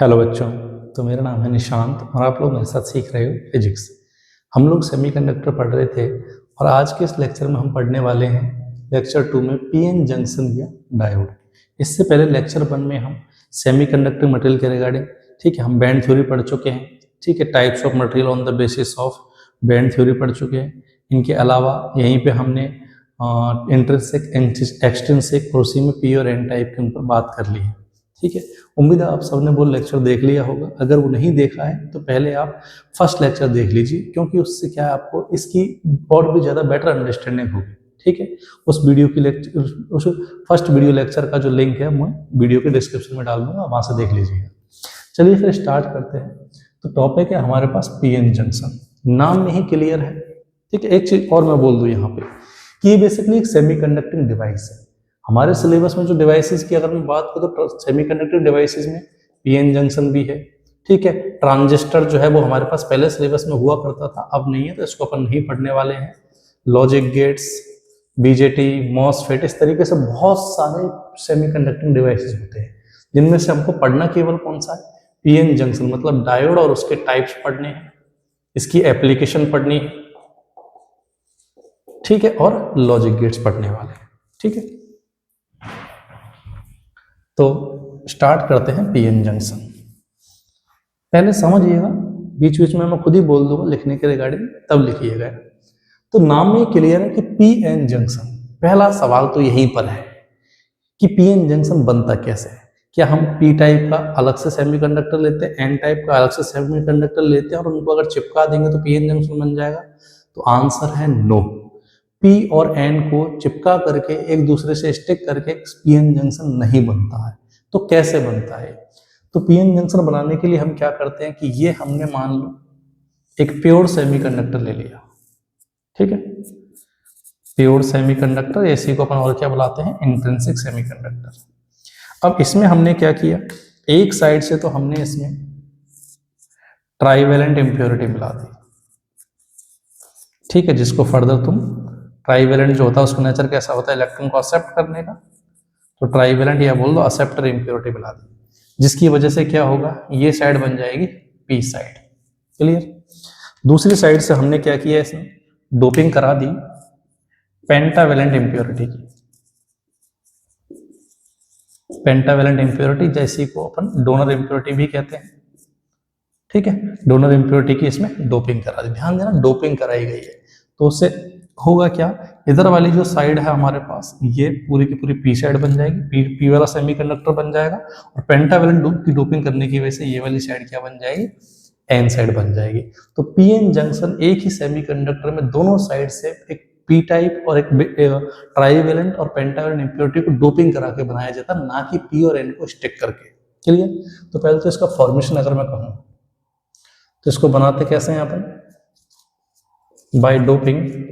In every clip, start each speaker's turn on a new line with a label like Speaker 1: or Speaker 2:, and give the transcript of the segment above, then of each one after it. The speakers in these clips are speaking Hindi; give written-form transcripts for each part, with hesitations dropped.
Speaker 1: हेलो बच्चों। तो मेरा नाम है निशांत और आप लोग मेरे साथ सीख रहे हो फिजिक्स। हम लोग सेमीकंडक्टर पढ़ रहे थे और आज के इस लेक्चर में हम पढ़ने वाले हैं लेक्चर 2 में पीएन जंक्शन या डायोड। इससे पहले लेक्चर 1 में हम सेमीकंडक्टर मटेरियल के रिगार्डिंग, ठीक है, हम बैंड थ्योरी पढ़ चुके हैं। ठीक है, types of material on the basis of band theory पढ़ चुके हैं। इनके अलावा यहीं पे हमने इंट्रिंसिक, एक्सट्रिंसिक और उसी में पी और एन टाइप के ऊपर बात कर ली है। ठीक है, उम्मीद है आप सबने वो लेक्चर देख लिया होगा। अगर वो नहीं देखा है तो पहले आप फर्स्ट लेक्चर देख लीजिए, क्योंकि उससे क्या है, आपको इसकी और भी ज़्यादा बेटर अंडरस्टैंडिंग होगी। ठीक है, उस वीडियो की उस फर्स्ट वीडियो लेक्चर का जो लिंक है मैं वीडियो के डिस्क्रिप्शन में डाल दूंगा, वहाँ से देख लीजिएगा। चलिए फिर स्टार्ट करते हैं। तो टॉपिक है हमारे पास पीएन जंक्शन। नाम में ही क्लियर है। ठीक है, एक चीज़ और मैं बोल दूँ यहाँ पे कि ये बेसिकली एक सेमीकंडक्टिंग डिवाइस है। हमारे सिलेबस में जो डिवाइसेस की अगर मैं बात करूँ तो सेमीकंडक्टर डिवाइसेस में पीएन जंक्शन भी है। ठीक है, ट्रांजिस्टर जो है वो हमारे पास पहले सिलेबस में हुआ करता था, अब नहीं है, तो इसको अपन नहीं पढ़ने वाले हैं। लॉजिक गेट्स, बीजेटी, मॉसफेट, इस तरीके से बहुत सारे सेमीकंडक्टिंग डिवाइसेस होते हैं, जिनमें से हमको पढ़ना केवल कौन सा है, पीएन जंक्शन, मतलब डायोड और उसके टाइप्स पढ़ने हैं, इसकी एप्लीकेशन पढ़नी है। ठीक है, और लॉजिक गेट्स पढ़ने वाले हैं। ठीक है, तो स्टार्ट करते हैं पीएन जंक्शन। पहले समझिएगा, बीच बीच में मैं खुद ही बोल दूंगा लिखने के रिगार्डिंग, तब लिखिएगा। तो नाम में क्लियर है कि पीएन जंक्शन। पहला सवाल तो यहीं पर है कि पीएन जंक्शन बनता कैसे है। क्या हम पी टाइप का अलग से सेमीकंडक्टर लेते हैं, एन टाइप का अलग से सेमीकंडक्टर लेते हैं और उनको अगर चिपका देंगे तो पीएन जंक्शन बन जाएगा? तो आंसर है नो। पी और एन को चिपका करके एक दूसरे से स्टिक करके पीएन जंक्शन नहीं बनता है। तो कैसे बनता है? तो पीएन जंक्शन बनाने के लिए हम क्या करते हैं कि ये हमने मान लो एक प्योर सेमीकंडक्टर ले लिया। ठीक है, प्योर सेमीकंडक्टर, इसी को अपन और क्या बुलाते हैं, इंट्रिंसिक सेमीकंडक्टर। अब इसमें हमने क्या किया, एक साइड से तो हमने इसमें ट्राईवेलेंट इंप्योरिटी मिला दी। ठीक है, जिसको फर्दर तुम ट्राईवेलेंट जो होता है उसका नेचर कैसा होता है, इलेक्ट्रॉन को एक्सेप्ट करने का, तो ट्राईवेलेंट या बोल दो एक्सेप्टर इंप्योरिटी मिला दी, जिसकी वजह से क्या होगा, ये साइड बन जाएगी पी साइड। क्लियर? दूसरी साइड से हमने क्या किया, इसमें डोपिंग करा दी पेंटावेलेंट इंप्योरिटी की। पेंटावेलेंट इंप्योरिटी जैसी को अपन डोनर इंप्योरिटी भी कहते हैं। ठीक है, डोनर इंप्योरिटी की इसमें डोपिंग करा दी। ध्यान देना, डोपिंग कराई गई है, तो उससे होगा क्या, इधर वाली जो साइड है हमारे पास, ये पूरी की पूरी पी साइड बन जाएगी, पी वाला सेमीकंडक्टर बन जाएगा, और पेंटावेलेंट की डोपिंग करने की वजह से ये वाली साइड क्या बन जाएगी, एन साइड बन जाएगी। तो पीएन जंक्शन एक ही सेमीकंडक्टर में दोनों साइड से एक पी टाइप और एक ट्राईवेलेंट और पेंटावेलेंट इंप्योरिटी को डोपिंग करा के बनाया जाता, ना कि पी और एन को स्टिक करके। क्लियर? तो पहले तो इसका फॉर्मेशन अगर मैं कहूँ तो इसको बनाते कैसे हैं अपन, by doping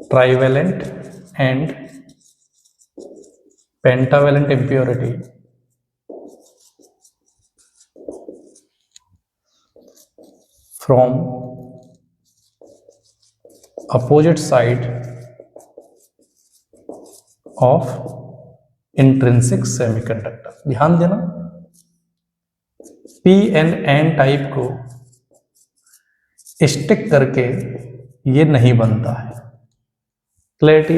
Speaker 1: trivalent and pentavalent impurity from opposite side of intrinsic semiconductor। ध्यान देना, पी एन एन टाइप को स्टिक करके ये नहीं बनता है। क्लैरिटी?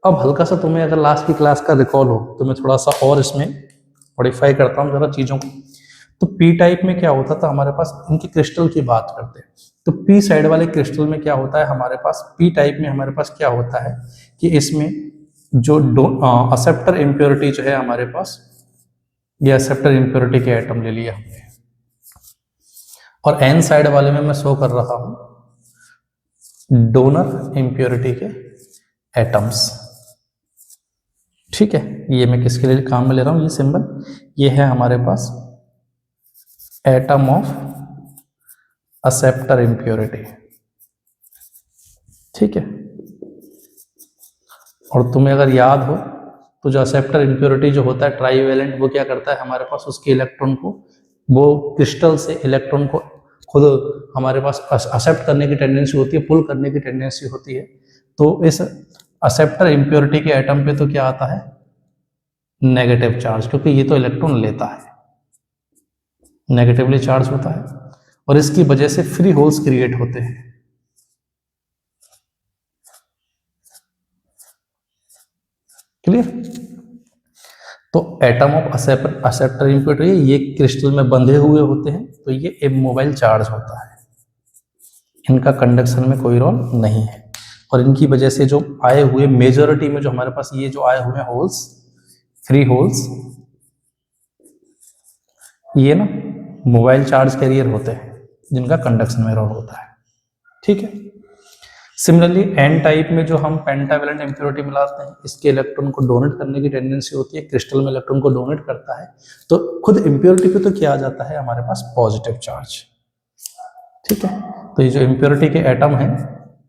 Speaker 1: अब हल्का सा तुम्हें अगर लास्ट की क्लास का रिकॉल हो तो मैं थोड़ा सा और इसमें मॉडिफाई करता हूँ जरा चीज़ों को। तो पी टाइप में क्या होता था हमारे पास, इनकी क्रिस्टल की बात करते हैं तो पी साइड वाले क्रिस्टल में क्या होता है हमारे पास, पी टाइप में हमारे पास क्या होता है कि इसमें जो एक्सेप्टर इंप्योरिटी जो है हमारे पास, ये एक्सेप्टर इंप्योरिटी के एटम ले लिया हमने, और एन साइड वाले में मैं शो कर रहा हूं डोनर इंप्योरिटी के एटम्स। ठीक है, ये मैं किसके लिए काम में ले रहा हूं, ये सिंबल, ये है हमारे पास एटम ऑफ एक्सेप्टर इंप्योरिटी। ठीक है, और तुम्हें अगर याद हो तो जो एक्सेप्टर इंप्योरिटी जो होता है ट्राईवेलेंट, वो क्या करता है हमारे पास, उसके इलेक्ट्रॉन को, वो क्रिस्टल से इलेक्ट्रॉन को खुद हमारे पास एक्सेप्ट करने की टेंडेंसी होती है, पुल करने की टेंडेंसी होती है। तो इस एक्सेप्टर इंप्योरिटी के एटम पे तो क्या आता है, नेगेटिव चार्ज, क्योंकि ये तो इलेक्ट्रॉन लेता है, नेगेटिवली चार्ज होता है, और इसकी वजह से फ्री होल्स क्रिएट होते हैं। क्लियर? तो एटम ऑफ एक्सेप्टर इम्प्योरिटी ये क्रिस्टल में बंधे हुए होते हैं, तो ये इमोबाइल चार्ज होता है, इनका कंडक्शन में कोई रोल नहीं है, और इनकी वजह से जो आए हुए मेजॉरिटी में जो हमारे पास ये जो आए हुए होल्स, फ्री होल्स, ये ना मोबाइल चार्ज कैरियर होते हैं जिनका कंडक्शन में रोल होता है। ठीक है। सिमिलरली एन टाइप में जो हम पेंटावेलेंट इम्प्योरिटी मिलाते हैं, इसके इलेक्ट्रॉन को डोनेट करने की टेंडेंसी होती है, क्रिस्टल में इलेक्ट्रॉन को डोनेट करता है, तो खुद इम्प्योरिटी पे तो क्या आ जाता है हमारे पास पॉजिटिव चार्ज। ठीक है। तो ये जो इम्प्योरिटी के एटम हैं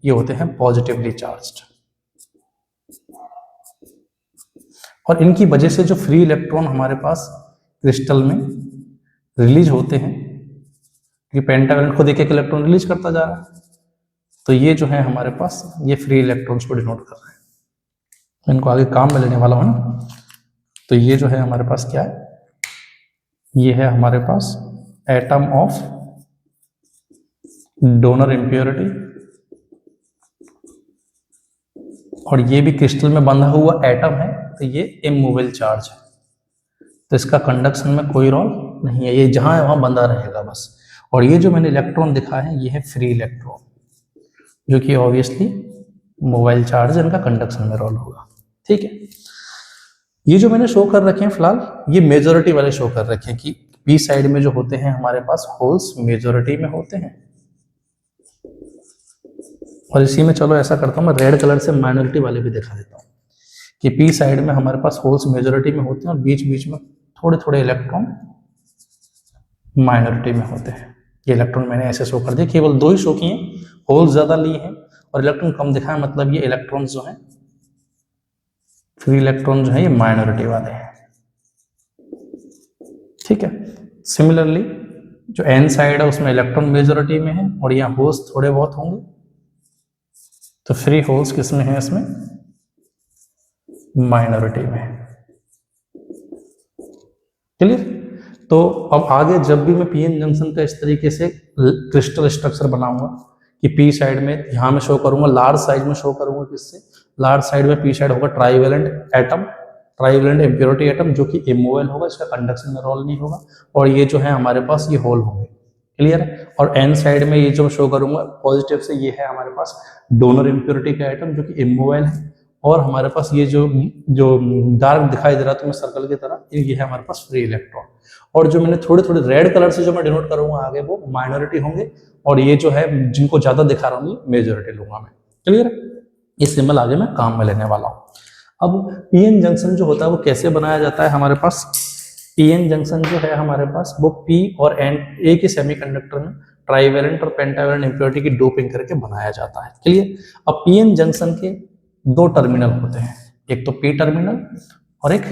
Speaker 1: ये होते हैं पॉजिटिवली चार्ज्ड, और इनकी वजह से जो फ्री इलेक्ट्रॉन हमारे पास क्रिस्टल में रिलीज होते हैं, क्योंकि पेंटावेलेंट खुद एक एक इलेक्ट्रॉन रिलीज करता जा रहा है, तो ये जो है हमारे पास ये फ्री इलेक्ट्रॉन्स को डिनोट कर रहे हैं। इनको आगे काम में लेने वाला हूं ना, तो ये जो है हमारे पास क्या है, ये है हमारे पास एटम ऑफ डोनर इम्प्योरिटी, और ये भी क्रिस्टल में बंधा हुआ एटम है, तो ये इमूवेबल चार्ज है, तो इसका कंडक्शन में कोई रोल नहीं है, ये जहां है वहां बंधा रहेगा बस। और ये जो मैंने इलेक्ट्रॉन दिखा है ये है फ्री इलेक्ट्रॉन, जो कि ऑब्वियसली मोबाइल चार्ज, इनका कंडक्शन में रोल होगा। ठीक है। ये जो मैंने शो कर रखे हैं फिलहाल, ये मेजॉरिटी वाले शो कर रखे हैं कि पी साइड में जो होते हैं हमारे पास होल्स मेजॉरिटी में होते हैं, और इसी में चलो ऐसा करता हूं मैं रेड कलर से माइनॉरिटी वाले भी दिखा देता हूं कि पी साइड में हमारे पास होल्स मेजॉरिटी में होते हैं और बीच बीच में थोड़े थोड़े इलेक्ट्रॉन माइनॉरिटी में होते हैं। ये इलेक्ट्रॉन मैंने ऐसे शो कर दिए, केवल 2 ही शो किए, होल्स ज्यादा लिए हैं और इलेक्ट्रॉन कम दिखाया, मतलब ये इलेक्ट्रॉन्स जो हैं फ्री इलेक्ट्रॉन जो है ये माइनॉरिटी वाले हैं। ठीक है। सिमिलरली जो एन साइड है उसमें इलेक्ट्रॉन मेजॉरिटी में है और यहाँ होल्स थोड़े बहुत होंगे, तो फ्री होल्स किसमें है, इसमें माइनॉरिटी में है। क्लियर? तो अब आगे जब भी मैं पीएन जंक्शन का इस तरीके से क्रिस्टल स्ट्रक्चर बनाऊंगा कि पी साइड में यहां में शो करूंगा, लार्ज साइज में शो करूंगा, किससे, लार्ज साइड में पी साइड होगा trivalent atom, trivalent impurity atom, जो कि इमूवेबल होगा, इसका कंडक्शन में रोल नहीं होगा, और ये जो है हमारे पास ये होल होंगे। क्लियर है? और एन साइड में ये जो शो करूंगा पॉजिटिव से, ये है हमारे पास डोनर इम्प्योरिटी का एटम जो कि इमूवेबल है, और हमारे पास ये जो डार्क दिखाई दे रहा है तुम्हें सर्कल की तरह, ये है हमारे पास फ्री इलेक्ट्रॉन, और जो मैंने थोड़े थोड़े रेड कलर से जो मैं डिनोट करूंगा आगे वो माइनॉरिटी होंगे, और ये जो है जिनको ज्यादा दिखा रहा हूँ मेजॉरिटी लूंगा मैं। क्लियर? ये सिंबल आगे मैं काम में लेने वाला हूँ। अब पीएन जंक्शन जो होता है वो कैसे बनाया जाता है, हमारे पास पीएन जंक्शन जो है हमारे पास वो पी और एन एक ही सेमीकंडक्टर में ट्राइवेलेंट और पेंटावेलेंट इम्प्योरिटी की डोपिंग करके बनाया जाता है। क्लियर? अब पीएन जंक्शन के 2 टर्मिनल होते हैं, एक तो पी टर्मिनल और एक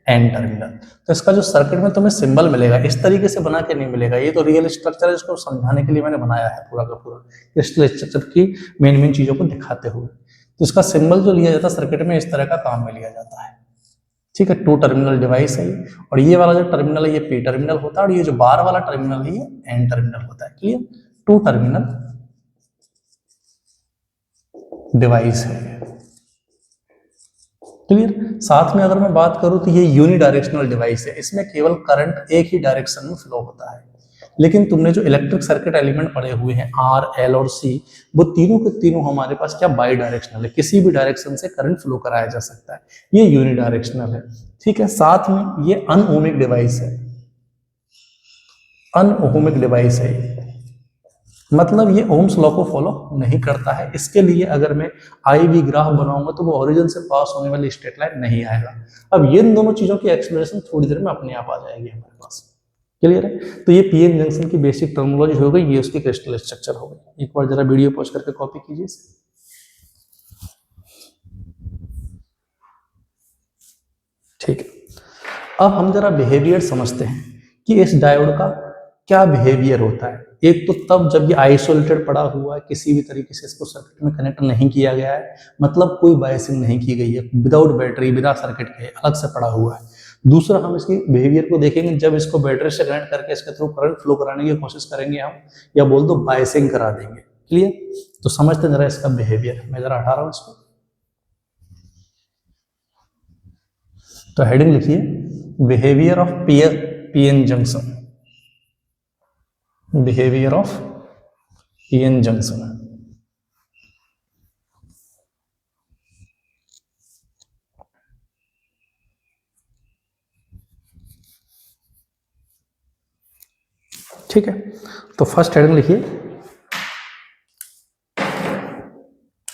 Speaker 1: एन टर्मिनल। तो इसका जो सर्किट में तुम्हें सिंबल मिलेगा इस तरीके से बना के नहीं मिलेगा, ये तो रियल स्ट्रक्चर है, इसको समझाने के लिए मैंने बनाया है पूरा का पूरा क्रिस्टल स्ट्रक्चर की मेन चीजों को दिखाते हुए। तो इसका सिंबल जो लिया जाता है सर्किट में इस तरह का काम में लिया जाता है। ठीक है। 2 टर्मिनल डिवाइस है, और ये वाला जो टर्मिनल है ये पी टर्मिनल होता है, और ये जो बार वाला टर्मिनल है ये एन टर्मिनल होता है। क्लियर? 2 टर्मिनल डिवाइस है। क्लियर? साथ में अगर मैं बात करूं तो ये यूनिडायरेक्शनल डिवाइस है, इसमें केवल करंट एक ही डायरेक्शन में फ्लो होता है, लेकिन तुमने जो इलेक्ट्रिक सर्किट एलिमेंट पढ़े हुए हैं आर, एल और सी, वो तीनों के तीनों हमारे पास क्या बाई डायरेक्शनल है, किसी भी डायरेक्शन से करंट फ्लो कराया जा सकता है, ये यूनिडायरेक्शनल है। ठीक है। साथ में ये अनओमिक डिवाइस है, अनओमिक डिवाइस है, मतलब ये ओम्स लॉ को फॉलो नहीं करता है। इसके लिए अगर मैं आई वी ग्राफ बनाऊंगा तो वो ओरिजिन से पास होने वाली स्ट्रेट लाइन नहीं आएगा। अब ये इन दोनों चीजों की एक्सप्लेनेशन थोड़ी देर में अपने आप आ जाएगी हमारे पास। क्लियर है? तो ये पीएन जंक्शन की बेसिक टर्मिनोलॉजी हो गई, ये उसकी क्रिस्टल स्ट्रक्चर हो गई। एक बार जरा वीडियो पॉज करके कॉपी कीजिए। ठीक है। अब हम जरा बिहेवियर समझते हैं कि इस डायोड का क्या बिहेवियर होता है। एक तो तब जब ये आइसोलेटेड पड़ा हुआ है, किसी भी तरीके से इसको सर्किट में कनेक्ट नहीं किया गया है, मतलब कोई बायसिंग नहीं की गई है, विदाउट बैटरी, बिना सर्किट के अलग से पड़ा हुआ है, दूसरा हम इसकी बिहेवियर को देखेंगे जब इसको बैटरी से कनेक्ट करके इसके थ्रू करंट फ्लो कराने की कोशिश करेंगे हम, या बोल दो बायसिंग करा देंगे। क्लियर? तो समझते जरा इसका बिहेवियर। मैं जरा हटा रहा हूं इसको। तो हेडिंग लिखिए behaviour of PN junction. Behaviour of PN junction. ठीक है, तो फर्स्ट हेडिंग लिखिए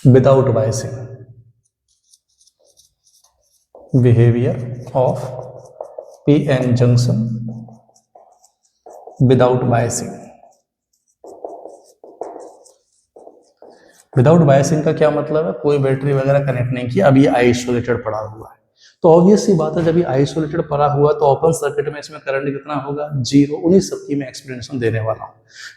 Speaker 1: without biasing. Behaviour of PN junction without biasing. Without biasing का क्या मतलब है? कोई बैटरी वगैरह कनेक्ट नहीं किया, अभी आइसोलेटेड पड़ा हुआ है। तो ऑब्वियस सी बात है, जब ये आइसोलेटेड पड़ा हुआ तो ओपन सर्किट में इसमें करंट कितना होगा? 0। उन्हीं सबकी मैं एक्सप्लेनेशन देने वाला हूं।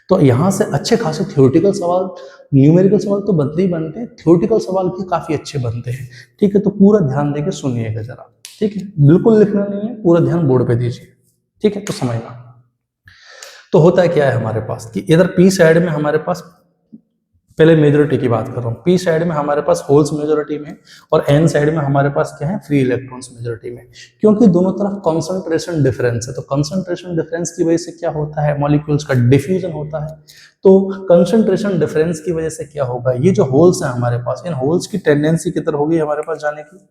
Speaker 1: तो यहां से अच्छे खासे थ्योरेटिकल सवाल, न्यूमेरिकल सवाल तो बनते ही बनते हैं, थ्योरेटिकल सवाल भी काफी अच्छे बनते हैं। ठीक है, तो पूरा ध्यान देके सुनिएगा जरा। ठीक है, बिल्कुल लिखना नहीं है, पूरा ध्यान बोर्ड पे दीजिए। ठीक है, तो समझना। तो होता क्या है हमारे पास कि इधर पी साइड में हमारे पास, पहले मेजोरिटी की बात कर रहा हूँ, पी साइड में हमारे पास होल्स मेजोरिटी में और एन साइड में हमारे पास क्या है? फ्री इलेक्ट्रॉन्स मेजोरिटी में। क्योंकि दोनों तरफ कंसंट्रेशन डिफरेंस है, तो कंसंट्रेशन डिफरेंस की वजह से क्या होता है? मॉलिक्यूल्स का डिफ्यूजन होता है। तो कंसंट्रेशन डिफरेंस की वजह से क्या होगा? ये जो होल्स है हमारे पास, इन होल्स की टेंडेंसी किधर होगी हमारे पास जाने की?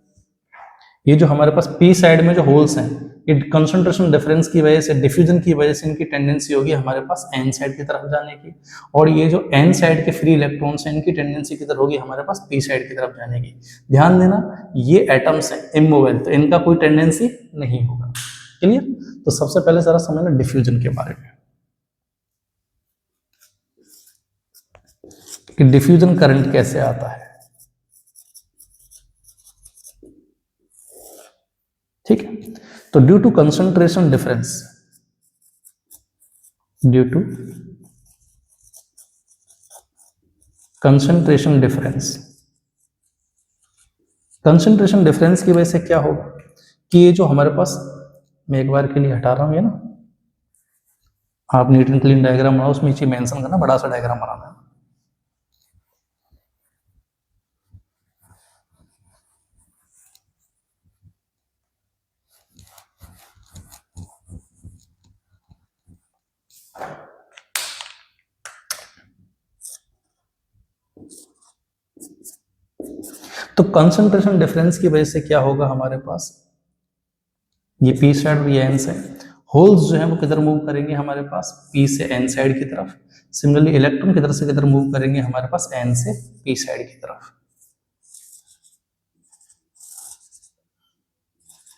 Speaker 1: ये जो हमारे पास पी साइड में जो होल्स हैं, ये कंसंट्रेशन डिफरेंस की वजह से, डिफ्यूजन की वजह से इनकी टेंडेंसी होगी हमारे पास एन साइड की तरफ जाने की। और ये जो एन साइड के फ्री इलेक्ट्रॉन्स हैं, इनकी टेंडेंसी किधर होगी हमारे पास? पी साइड की तरफ जाने की। ध्यान देना, ये एटम्स हैं इमोवेबल, तो इनका कोई टेंडेंसी नहीं होगा। क्लियर? तो सबसे पहले जरा समझना डिफ्यूजन के बारे में कि डिफ्यूजन करंट कैसे आता है। ठीक है, तो due to concentration difference, due to concentration difference, concentration difference की वजह से क्या होगा कि ये जो हमारे पास, मैं एक बार के लिए हटा रहा हूं ये ना, आप नीट एंड क्लीन डायग्राम बनाओ, उसमें नीचे मेंशन करना, बड़ा सा डायग्राम बनाना है। तो कंसंट्रेशन डिफरेंस की वजह से क्या होगा हमारे पास? ये पी साइड और ये एन साइड, होल्स जो है वो किधर मूव करेंगे हमारे पास? पी से एन साइड की तरफ। सिमिलरली इलेक्ट्रॉन किधर से किधर मूव करेंगे हमारे पास? एन से पी साइड की तरफ।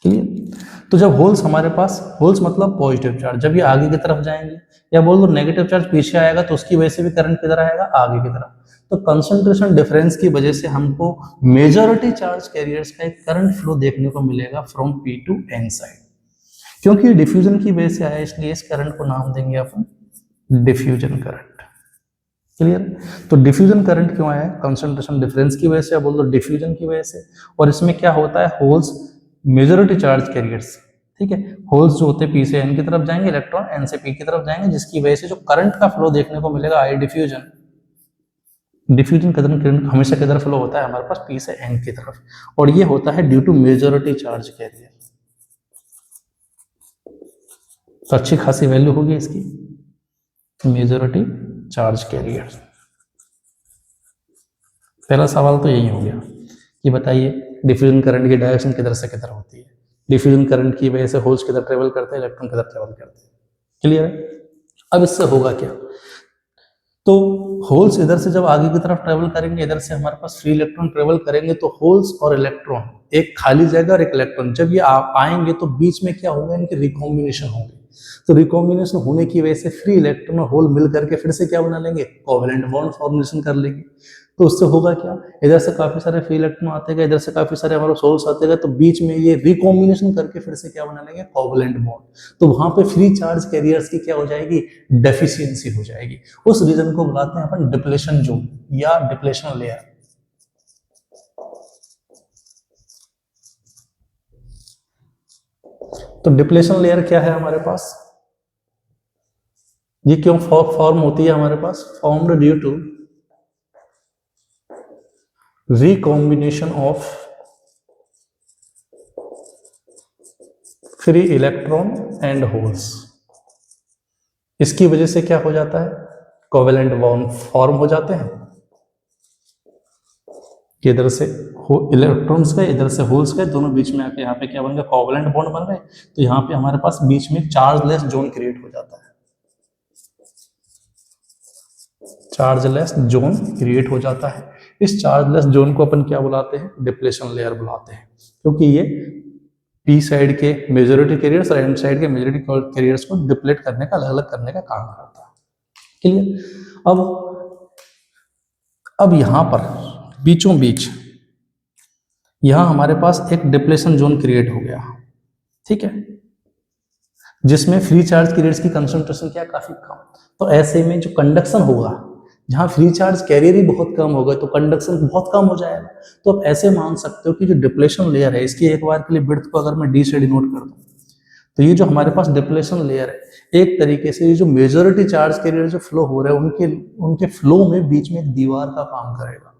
Speaker 1: क्लियर? तो जब होल्स हमारे पास, होल्स मतलब पॉजिटिव चार्ज, जब ये आगे की तरफ जाएंगे, या बोल दो नेगेटिव चार्ज पीछे आएगा, तो उसकी वजह से भी करंट किधर आएगा? आगे की तरफ। तो कंसंट्रेशन डिफरेंस की वजह से हमको मेजॉरिटी चार्ज कैरियर्स का एक करंट फ्लो देखने को मिलेगा from P to N side. क्योंकि डिफ्यूजन की वजह से आया, इसलिए इस करंट को नाम देंगे अपन डिफ्यूजन करंट। क्लियर? तो डिफ्यूजन करंट क्यों आया? कंसंट्रेशन डिफरेंस की वजह से, या बोल दो डिफ्यूजन की वजह से। और इसमें क्या होता है? होल्स मेजॉरिटी चार्ज कैरियर्स, ठीक है, होल्स जो होते हैं पी से एन की तरफ जाएंगे, इलेक्ट्रॉन एन से पी की तरफ जाएंगे, जिसकी वजह से जो करंट का फ्लो देखने को मिलेगा आई डिफ्यूजन। डिफ्यूजन करंट हमेशा किधर फ्लो होता है हमारे पास? पी से एन की तरफ, और ये होता है due to majority charge carrier. तो अच्छी खासी वैल्यू होगी इसकी, मेजॉरिटी चार्ज कैरियर। पहला सवाल तो यही हो गया कि बताइए डिफ्यूजन करंट की डायरेक्शन किधर से किधर होती है? डिफ्यूजन करंट की वजह से होल्स किधर ट्रेवल करते हैं, इलेक्ट्रॉन किधर ट्रेवल करते हैं। क्लियर है? अब इससे होगा क्या? तो होल्स इधर से जब आगे की तरफ ट्रेवल करेंगे, इधर से हमारे पास फ्री इलेक्ट्रॉन ट्रेवल करेंगे, तो होल्स और इलेक्ट्रॉन, एक खाली जगह और एक इलेक्ट्रॉन, जब ये आएंगे तो बीच में क्या होगा? इनके रिकॉम्बिनेशन होंगे। तो रिकॉम्बिनेशन होने की वजह से फ्री इलेक्ट्रॉन और होल मिल करके फिर से क्या बना लेंगे? कोवेलेंट बॉन्ड फॉर्मेशन कर लेंगे। तो उससे होगा क्या? इधर से काफी सारे फ्री इलेक्ट्रॉन आते गए, इधर से काफी सारे हमारे होल्स आते गए, तो बीच में ये रिकॉम्बिनेशन करके फिर से क्या बना लेंगे? Covalent bond. तो वहां पे फ्री चार्ज कैरियर्स की क्या हो जाएगी? डेफिशिएंसी हो जाएगी। उस रीजन को बुलाते हैं अपन डिप्लेशन जोन या डिप्लेशन लेयर। तो डिप्लेशन लेयर क्या है हमारे पास, ये क्यों फॉर्म होती है हमारे पास, formed due to recombination of free electron and holes. इसकी वजह से क्या हो जाता है, कोवेलेंट बॉन्ड फॉर्म हो जाते हैं, इधर से इलेक्ट्रॉन्स गए, इधर से होल्स गए, दोनों बीच में आके यहाँ पे क्या बन गया, कोवेलेंट बॉन्ड बन गए। तो यहाँ पे हमारे पास बीच में चार्जलेस जोन क्रिएट हो जाता है, चार्जलेस जोन क्रिएट हो जाता है। इस चार्जलेस जोन को अपन क्या बुलाते हैं, डिप्लेशन लेयर बुलाते हैं, क्योंकि ये पी साइड के मेजॉरिटी कैरियर्स और एन साइड के मेजॉरिटी कैरियर्स को डिप्लेट करने का, अलग अलग करने का काम करता है। क्लियर। अब यहां पर बीचों बीच यहां हमारे पास एक डिप्लेशन जोन क्रिएट हो गया, ठीक है, जिसमें फ्री चार्ज कैरियर्स की कंसंट्रेशन क्या, काफी कम। तो ऐसे में जो कंडक्शन होगा, जहां फ्री चार्ज कैरियर ही बहुत कम होगा तो कंडक्शन बहुत कम हो जाएगा। तो आप ऐसे मान सकते हो कि जो डिप्लेशन लेयर है, इसकी एक बार के लिए विड्थ को अगर मैं डी से डिनोट कर दूं, तो ये जो हमारे पास डिप्लेशन लेयर है, एक तरीके से ये जो मेजॉरिटी चार्ज कैरियर जो फ्लो हो रहे हैं उनके फ्लो में बीच में एक दीवार का काम करेगा।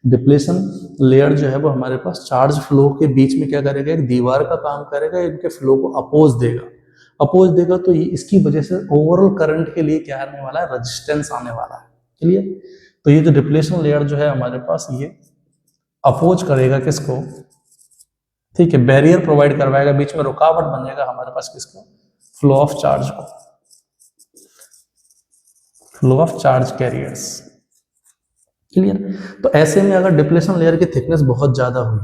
Speaker 1: डिप्लेशन लेयर जो है वो हमारे पास चार्ज फ्लो के बीच में क्या करेगा, एक दीवार का काम करेगा, इनके फ्लो को अपोज देगा। तो ये इसकी वजह से ओवरऑल करंट के लिए क्या आने वाला है, रेजिस्टेंस आने वाला है। क्लियर। तो ये जो डिप्लेशन लेयर जो है हमारे पास, ये अपोज करेगा किसको, ठीक है, बैरियर प्रोवाइड करवाएगा, बीच में रुकावट बनेगा हमारे पास किसको, फ्लो ऑफ चार्ज को, flow of charge carriers. Clear. तो ऐसे में अगर डिप्लेशन लेयर की थिकनेस बहुत ज्यादा हुई,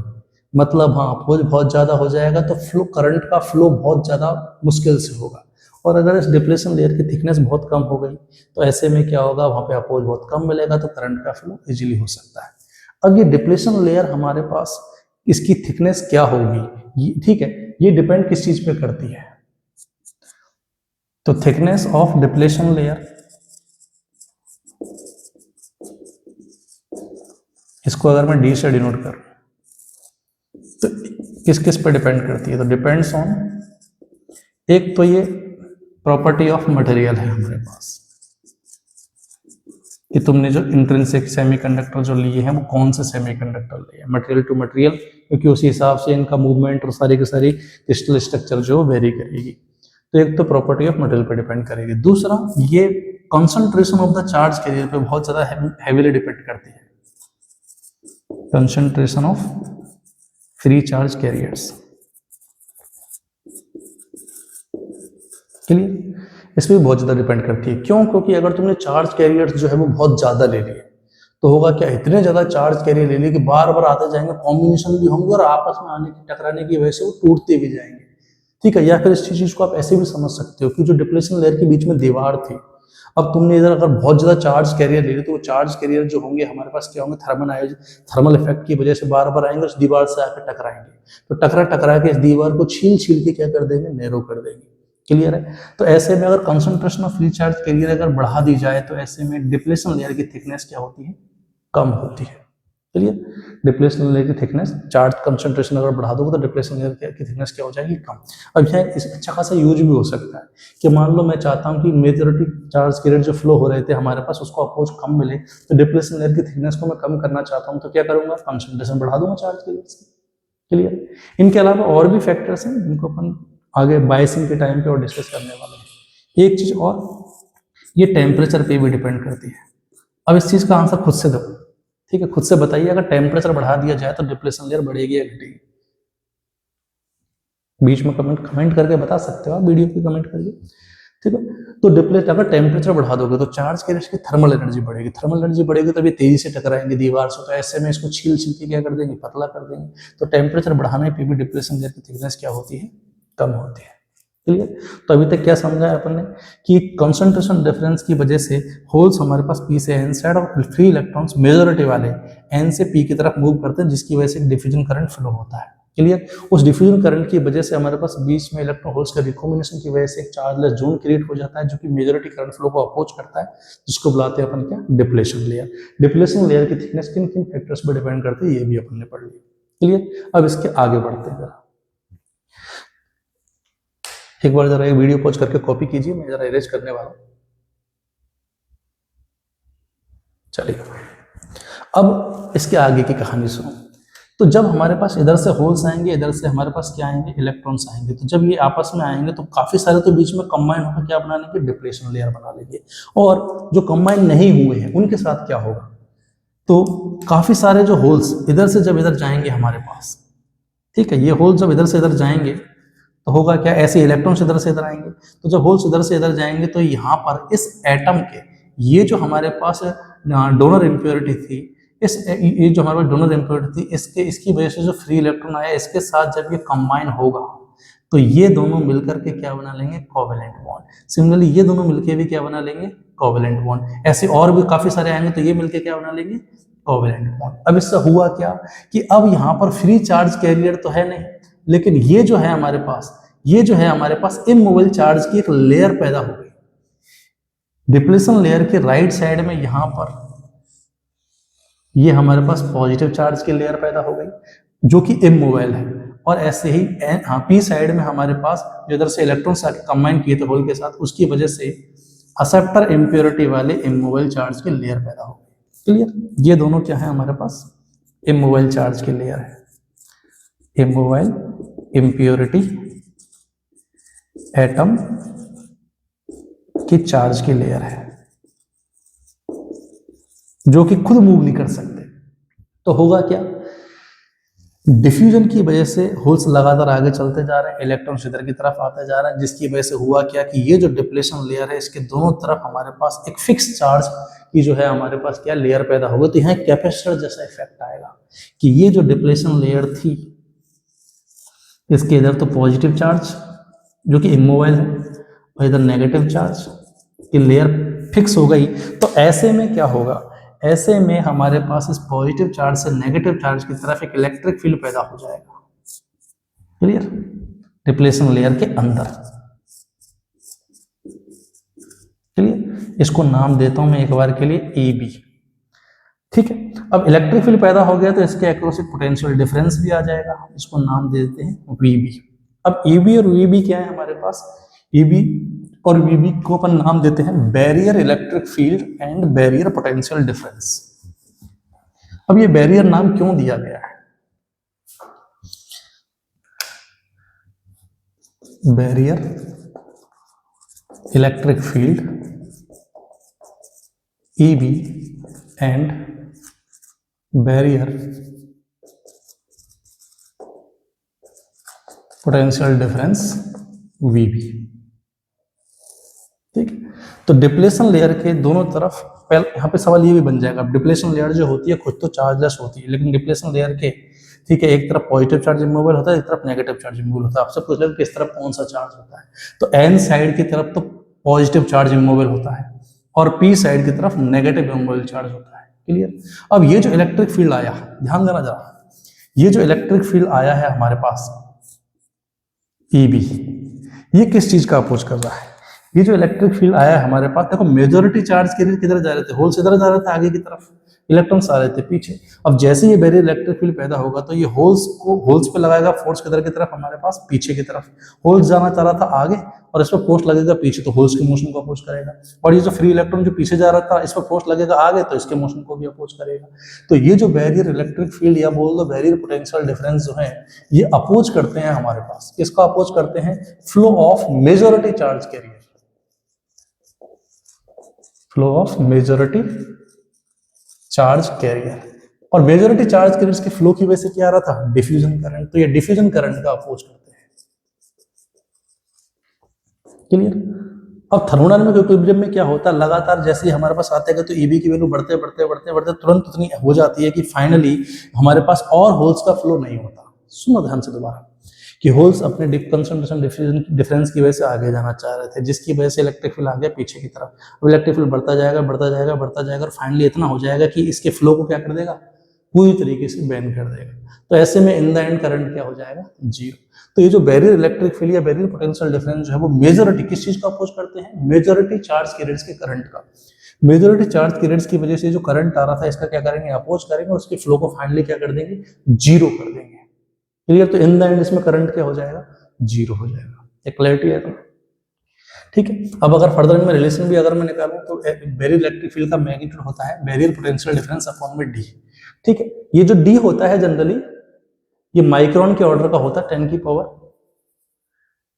Speaker 1: मतलब हाँ अपोज बहुत ज्यादा हो जाएगा, तो फ्लो, करंट का फ्लो बहुत ज्यादा मुश्किल से होगा। और अगर इस डिप्लेशन लेयर की थिकनेस बहुत कम हो गई, तो ऐसे में क्या होगा, वहां पे अपोज बहुत कम मिलेगा, तो करंट का फ्लो इजीली हो सकता है। अब ये डिप्लेशन लेयर हमारे पास, इसकी थिकनेस क्या होगी, ठीक है, ये डिपेंड किस चीज पे करती है, तो थिकनेस ऑफ डिप्लेशन लेयर, इसको अगर मैं डी से डिनोट करूं तो किस किस पे डिपेंड करती है, तो डिपेंड्स ऑन, एक तो ये प्रॉपर्टी ऑफ मटेरियल है हमारे पास, कि तुमने जो इंट्रिंसिक सेमीकंडक्टर जो लिए हैं वो कौन से सेमीकंडक्टर लिए हैं, मटेरियल टू मटेरियल, क्योंकि उसी हिसाब से इनका मूवमेंट और सारी की सारी क्रिस्टल स्ट्रक्चर जो वेरी करेगी। तो एक तो प्रॉपर्टी ऑफ मटेरियल पे डिपेंड करेगी, दूसरा ये concentration of the charge carrier पे बहुत ज्यादा हैवीली डिपेंड करती है, concentration of free charge carriers. Clear. इस पर बहुत ज्यादा डिपेंड करती है, क्यों, क्योंकि अगर तुमने चार्ज कैरियर्स जो है वो बहुत ज्यादा ले लिए, तो होगा क्या, इतने ज्यादा चार्ज कैरियर ले लिए कि बार बार आते जाएंगे, कॉम्बिनेशन भी होंगे और आपस में आने की टकराने की वजह से वो टूटते भी जाएंगे, ठीक है। या फिर इस चीज को आप ऐसे भी समझ सकते हो कि जो डिप्लेशन लेयर के बीच में दीवार थी, अब तुमने इधर अगर बहुत ज्यादा चार्ज कैरियर ले ली, तो वो चार्ज कैरियर जो होंगे हमारे पास क्या होंगे, थर्मल इफेक्ट की वजह से बार बार आएंगे, उस दीवार से आकर टकराएंगे, तो टकरा के इस दीवार को छील छील के क्या कर देंगे, नैरो कर देंगे। क्लियर है। तो ऐसे में अगर concentration of free charge carrier अगर बढ़ा दी जाए, तो ऐसे में डिप्लेशन लेयर की थिकनेस क्या होती है, कम होती है। क्लियर। डिप्लेशन लेयर की थिकनेस, चार्ज कंसंट्रेशन अगर बढ़ा दोगे तो डिप्लेशन लेयर की थिकनेस क्या हो जाएगी, कम। अब यह इस अच्छा खासा यूज भी हो सकता है कि मान लो मैं चाहता हूं कि मेजॉरिटी चार्ज कैरियर जो फ्लो हो रहे थे हमारे पास, उसको अपोज कम मिले, तो डिप्लेशन लेयर की थिकनेस को मैं कम करना चाहता हूं, तो क्या करूंगा, कंसंट्रेशन बढ़ा दूंगा चार्ज कैरियर की। क्लियर। इनके अलावा और भी फैक्टर्स हैं जिनको अपन आगे बायसिंग के टाइम पे और डिस्कस करने वाले हैं। एक चीज और, ये टेम्परेचर पे भी डिपेंड करती है। अब इस चीज का आंसर खुद से दो, ठीक है, खुद से बताइए, अगर टेम्परेचर बढ़ा दिया जाए तो डिप्लेशन लेयर बढ़ेगी या घटेगी, बीच में कमेंट करके बता सकते हो आप, वीडियो पे कमेंट करके, ठीक है। तो डिप्लेशन, अगर टेम्परेचर बढ़ा दोगे तो चार्ज कैरियर्स की थर्मल एनर्जी बढ़ेगी, तो ये तेजी से टकराएंगे दीवार से, तो ऐसे में इसको छील छील के क्या कर देंगे, पतला कर देंगे। तो टेम्परेचर बढ़ाने पे भी डिप्लेशन लेयर की थिकनेस क्या होती है, कम होती है। क्लियर। तो अभी तक क्या समझा है अपन ने, कि कंसंट्रेशन डिफरेंस की वजह से होल्स हमारे पास पी से एन साइड और फ्री इलेक्ट्रॉन्स मेजॉरिटी वाले एन से पी की तरफ मूव करते हैं, जिसकी वजह से डिफ्यूजन करंट फ्लो होता है। क्लियर। उस डिफ्यूजन करंट की वजह से हमारे पास बीच में इलेक्ट्रॉन होल्स का रिकॉम्बिनेशन की वजह से एक चार्जलेस जोन क्रिएट हो जाता है, जो कि मेजॉरिटी करंट फ्लो को अपोज करता है, जिसको बुलाते हैं अपन क्या, डिप्लेशन लेयर। डिप्लेशन लेयर की थिकनेस किन किन फैक्टर्स पर डिपेंड करती है, ये भी अपन ने पढ़ लिया। क्लियर। अब इसके आगे बढ़ते हैं जरा। एक बार जरा ये वीडियो पॉज करके कॉपी कीजिए, मैं जरा इरेज करने वाला हूं। चलिए अब इसके आगे की कहानी सुनो। तो जब हमारे पास इधर से होल्स आएंगे, इधर से हमारे पास क्या आएंगे, इलेक्ट्रॉन्स आएंगे। तो जब ये आपस में आएंगे तो काफी सारे तो बीच में कंबाइन होकर क्या बना लेंगे, डिप्लेशन लेयर बना लेंगे। और जो कंबाइन नहीं हुए हैं उनके साथ क्या होगा, तो काफी सारे जो होल्स इधर से जब इधर जाएंगे हमारे पास, ठीक है, ये होल्स जब इधर से इधर जाएंगे तो होगा क्या, ऐसे इलेक्ट्रॉन्स इधर से इधर आएंगे। तो जब होल्स इधर से इधर जाएंगे तो यहाँ पर इस एटम के ये जो हमारे पास डोनर इम्प्योरिटी थी, इस ये जो हमारे पास डोनर इम्प्योरिटी थी, इसकी वजह से जो फ्री इलेक्ट्रॉन आया, इसके साथ जब ये कंबाइन होगा तो ये दोनों मिलकर के क्या बना लेंगे, कोवेलेंट बॉन्ड। सिमिलरली ये दोनों मिलकर भी क्या बना लेंगे, कोवेलेंट बॉन्ड। ऐसे और भी काफी सारे आएंगे तो ये मिलकर क्या बना लेंगे, कोवेलेंट बॉन्ड। अब इससे हुआ क्या कि अब यहाँ पर फ्री चार्ज कैरियर तो है नहीं, लेकिन ये जो है हमारे पास, ये जो है हमारे पास इमूवेबल चार्ज की एक लेयर पैदा हो गई। डिप्लेशन लेयर के राइट साइड में यहां पर ये हमारे पास पॉजिटिव चार्ज की लेयर पैदा हो गई जो कि इमूवेबल है। और ऐसे ही पी साइड में हमारे पास जो इधर से इलेक्ट्रॉन्स आके कंबाइन किए थे होल के साथ, उसकी वजह से एक्सेप्टर इम्प्योरिटी वाले इमूवेबल चार्ज की लेयर पैदा हो गई। क्लियर, ये दोनों क्या है हमारे पास, इमूवेबल चार्ज की लेयर है, इमूवेबल इम्प्योरिटी एटम की चार्ज की लेयर है जो कि खुद मूव नहीं कर सकते। तो होगा क्या, डिफ्यूजन की वजह से होल्स लगातार आगे चलते जा रहे हैं, इलेक्ट्रॉन्स इधर की तरफ आते जा रहे हैं, जिसकी वजह से हुआ क्या कि ये जो डिप्लेशन लेयर है इसके दोनों तरफ हमारे पास एक फिक्स चार्ज की जो है हमारे पास क्या लेयर पैदा होगी। तो यहाँ कैपेसिटर जैसा इफेक्ट आएगा कि ये जो डिप्लेशन लेयर थी इसके इधर तो पॉजिटिव चार्ज जो कि इमोबाइल है और इधर नेगेटिव चार्ज की लेयर फिक्स हो गई। तो ऐसे में क्या होगा, ऐसे में हमारे पास इस पॉजिटिव चार्ज से नेगेटिव चार्ज की तरफ एक इलेक्ट्रिक फील्ड पैदा हो जाएगा। क्लियर, डिप्लेशन लेयर के अंदर। क्लियर, इसको नाम देता हूं मैं एक बार के लिए AB। ठीक है, अब इलेक्ट्रिक फील्ड पैदा हो गया तो इसके अक्रॉस एक पोटेंशियल डिफरेंस भी आ जाएगा, इसको नाम दे देते हैं VB। अब EB और VB क्या है हमारे पास, EB और VB को अपन नाम देते हैं barrier electric field and barrier potential difference. अब ये बैरियर नाम क्यों दिया गया है, barrier electric field EB and barrier potential difference VB। ठीक, तो डिप्लेशन लेयर के दोनों तरफ पहले यहाँ पे सवाल ये भी बन जाएगा, डिप्लेशन लेयर जो होती है खुद तो चार्जलेस होती है, लेकिन डिप्लेशन लेयर के ठीक है एक तरफ पॉजिटिव चार्ज इमूवेबल होता है, एक तरफ नेगेटिव चार्ज इमूवेबल होता है। आपसे पूछ लें किस तरफ कौन सा चार्ज होता है, तो N साइड की तरफ तो पॉजिटिव चार्ज इमूवेबल होता है और P साइड की तरफ नेगेटिव इमूवेबल चार्ज होता है। क्लियर, अब ये जो इलेक्ट्रिक फील्ड आया, ध्यान देना जरा, ये जो इलेक्ट्रिक फील्ड आया है हमारे पास EB, ये किस चीज का अपोज कर रहा है, ये जो इलेक्ट्रिक फील्ड आया है हमारे पास, देखो मेजॉरिटी चार्ज किधर जा रहे थे, होल्स इधर जा रहे थे आगे की तरफ, इलेक्ट्रॉन्स आ रहे थे पीछे। अब जैसे ये बैरियर इलेक्ट्रिक फील्ड पैदा होगा तो ये होल्स पे लगाएगा फोर्स किधर की तरफ, हमारे पास पीछे की तरफ। होल्स जाना चाह रहा था आगे और इस पर फोर्स लगेगा पीछे, तो होल्स के मोशन को अपोज करेगा। और ये जो फ्री इलेक्ट्रॉन जो पीछे जा रहा था इस पर फोर्स लगेगा आगे, तो इसके मोशन को भी अपोज करेगा। तो ये जो बैरियर इलेक्ट्रिक फील्ड या बोल दो बैरियर पोटेंशियल डिफरेंस जो है ये अपोज करते हैं हमारे पास, किसका अपोज करते हैं, flow of majority charge career, flow of majority charge carrier. और मेजॉरिटी चार्ज कैरियर्स के फ्लो की वजह से क्या आ रहा था, डिफ्यूजन करंट, तो ये डिफ्यूजन करंट का अपोज करते हैं। क्लियर, अब थर्मोडायनामिक इक्विलिब्रियम में क्या होता है, लगातार जैसे ही हमारे पास आते गए तो EB की वैल्यू बढ़ते बढ़ते बढ़ते बढ़ते तुरंत उतनी हो जाती है कि फाइनली हमारे पास और होल्स का फ्लो नहीं होता। सुनो ध्यान से दोबारा, कि होल्स अपने कंसंट्रेशन डिफरेंस की वजह से आगे जाना चाह रहे थे, जिसकी वजह से इलेक्ट्रिक फील्ड आ गया पीछे की तरफ। अब इलेक्ट्रिक फील्ड बढ़ता जाएगा बढ़ता जाएगा बढ़ता जाएगा और फाइनली इतना हो जाएगा कि इसके फ्लो को क्या कर देगा, पूरी तरीके से बैन कर देगा। तो ऐसे में इन द एंड करंट क्या हो जाएगा, 0। तो ये जो बैरियर इलेक्ट्रिक फील्ड या बैरियर पोटेंशियल डिफरेंस जो है वो मेजॉरिटी किस चीज का अपोज करते हैं, मेजॉरिटी चार्ज कैरियर्स के करंट का। मेजॉरिटी चार्ज कैरियर्स की वजह से जो करंट आ रहा था इसका क्या करेंगे, अपोज करेंगे और उसके फ्लो को फाइनली क्या कर देंगे, 0 कर देंगे। क्लियर, तो इन द एंड इसमें करंट क्या हो जाएगा, 0 हो जाएगा। ये क्लैरिटी है तो ठीक है। अब अगर फर्दर में रिलेशन भी अगर मैं निकालूं तो बैरियर इलेक्ट्रिक फील्ड का मैग्नीट्यूड होता है बैरियर पोटेंशियल डिफरेंस अपॉन में डी। ठीक है, ये जो डी होता है जनरली ये माइक्रोन के ऑर्डर का होता है, 10 की पावर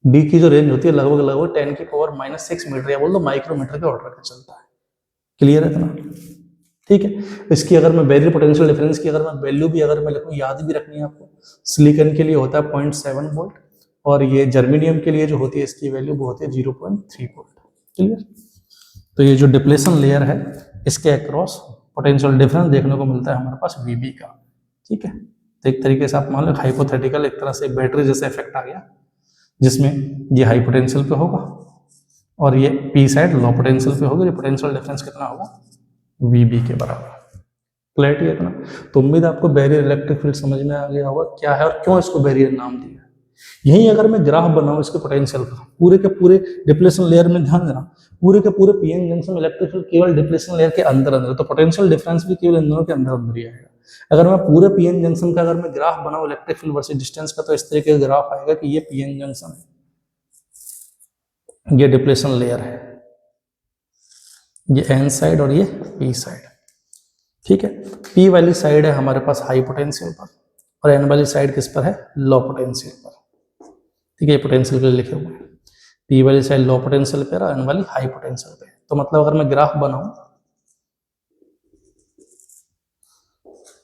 Speaker 1: डी की जो रेंज होती है लगभग लगभग 10 की पावर -6 मीटर या बोल दो माइक्रोमीटर के ऑर्डर का चलता है। क्लियर है इतना? ठीक है, इसकी अगर मैं बैरियर पोटेंशियल डिफरेंस की अगर मैं वैल्यू भी अगर मैं लिखूं, याद भी रखनी है आपको, सिलिकॉन के लिए होता है 0.7 वोल्ट और ये जर्मेनियम के लिए जो होती है इसकी वैल्यू वो होती है 0.3 वोल्ट। क्लियर? तो ये जो डिप्लेशन लेयर है इसके अक्रॉस पोटेंशियल डिफरेंस देखने को मिलता है हमारे पास वीबी का। ठीक है, तो एक तरीके से आप मान लो हाइपोथेटिकल एक तरह से बैटरी जैसा इफेक्ट आ गया जिसमें ये हाई पोटेंशियल पे होगा और ये पी साइड लो पोटेंशियल पे होगा। ये पोटेंशियल डिफरेंस कितना होगा? वीबी के बराबर। क्लैरिटी है इतना? तो उम्मीद आपको बैरियर इलेक्ट्रिक फील्ड समझ में आ गया होगा क्या है और क्यों इसको बैरियर नाम दिया। यही अगर मैं ग्राफ बनाऊं इसके पोटेंशियल का पूरे के पूरे डिप्लेशन लेयर में, ध्यान देना पूरे के पूरे पीएन जंक्शन में इलेक्ट्रिक फील्ड केवल डिप्लेशन लेयर के अंदर अंदर, तो पोटेंशियल डिफरेंस भी केवल इन दोनों के अंदर अंदर ही आएगा। अगर मैं पूरे पीएन जंक्शन का अगर मैं ग्राफ बनाऊं इलेक्ट्रिक फील्ड वर्सेस डिस्टेंस का, तो इस तरीके का ग्राफ आएगा कि ये पीएन जंक्शन है, ये डिप्लेशन लेयर है, ये एन साइड और ये पी साइड। ठीक है, पी वाली साइड है हमारे पास हाई पोटेंशियल पर और एन वाली साइड किस पर है? लो पोटेंशियल पर। ठीक है, ये पोटेंशियल के लिए लिखे हुए हैं, पी वाली साइड लो पोटेंशियल पे और एन वाली हाई पोटेंशियल पे। तो मतलब अगर मैं ग्राफ बनाऊं,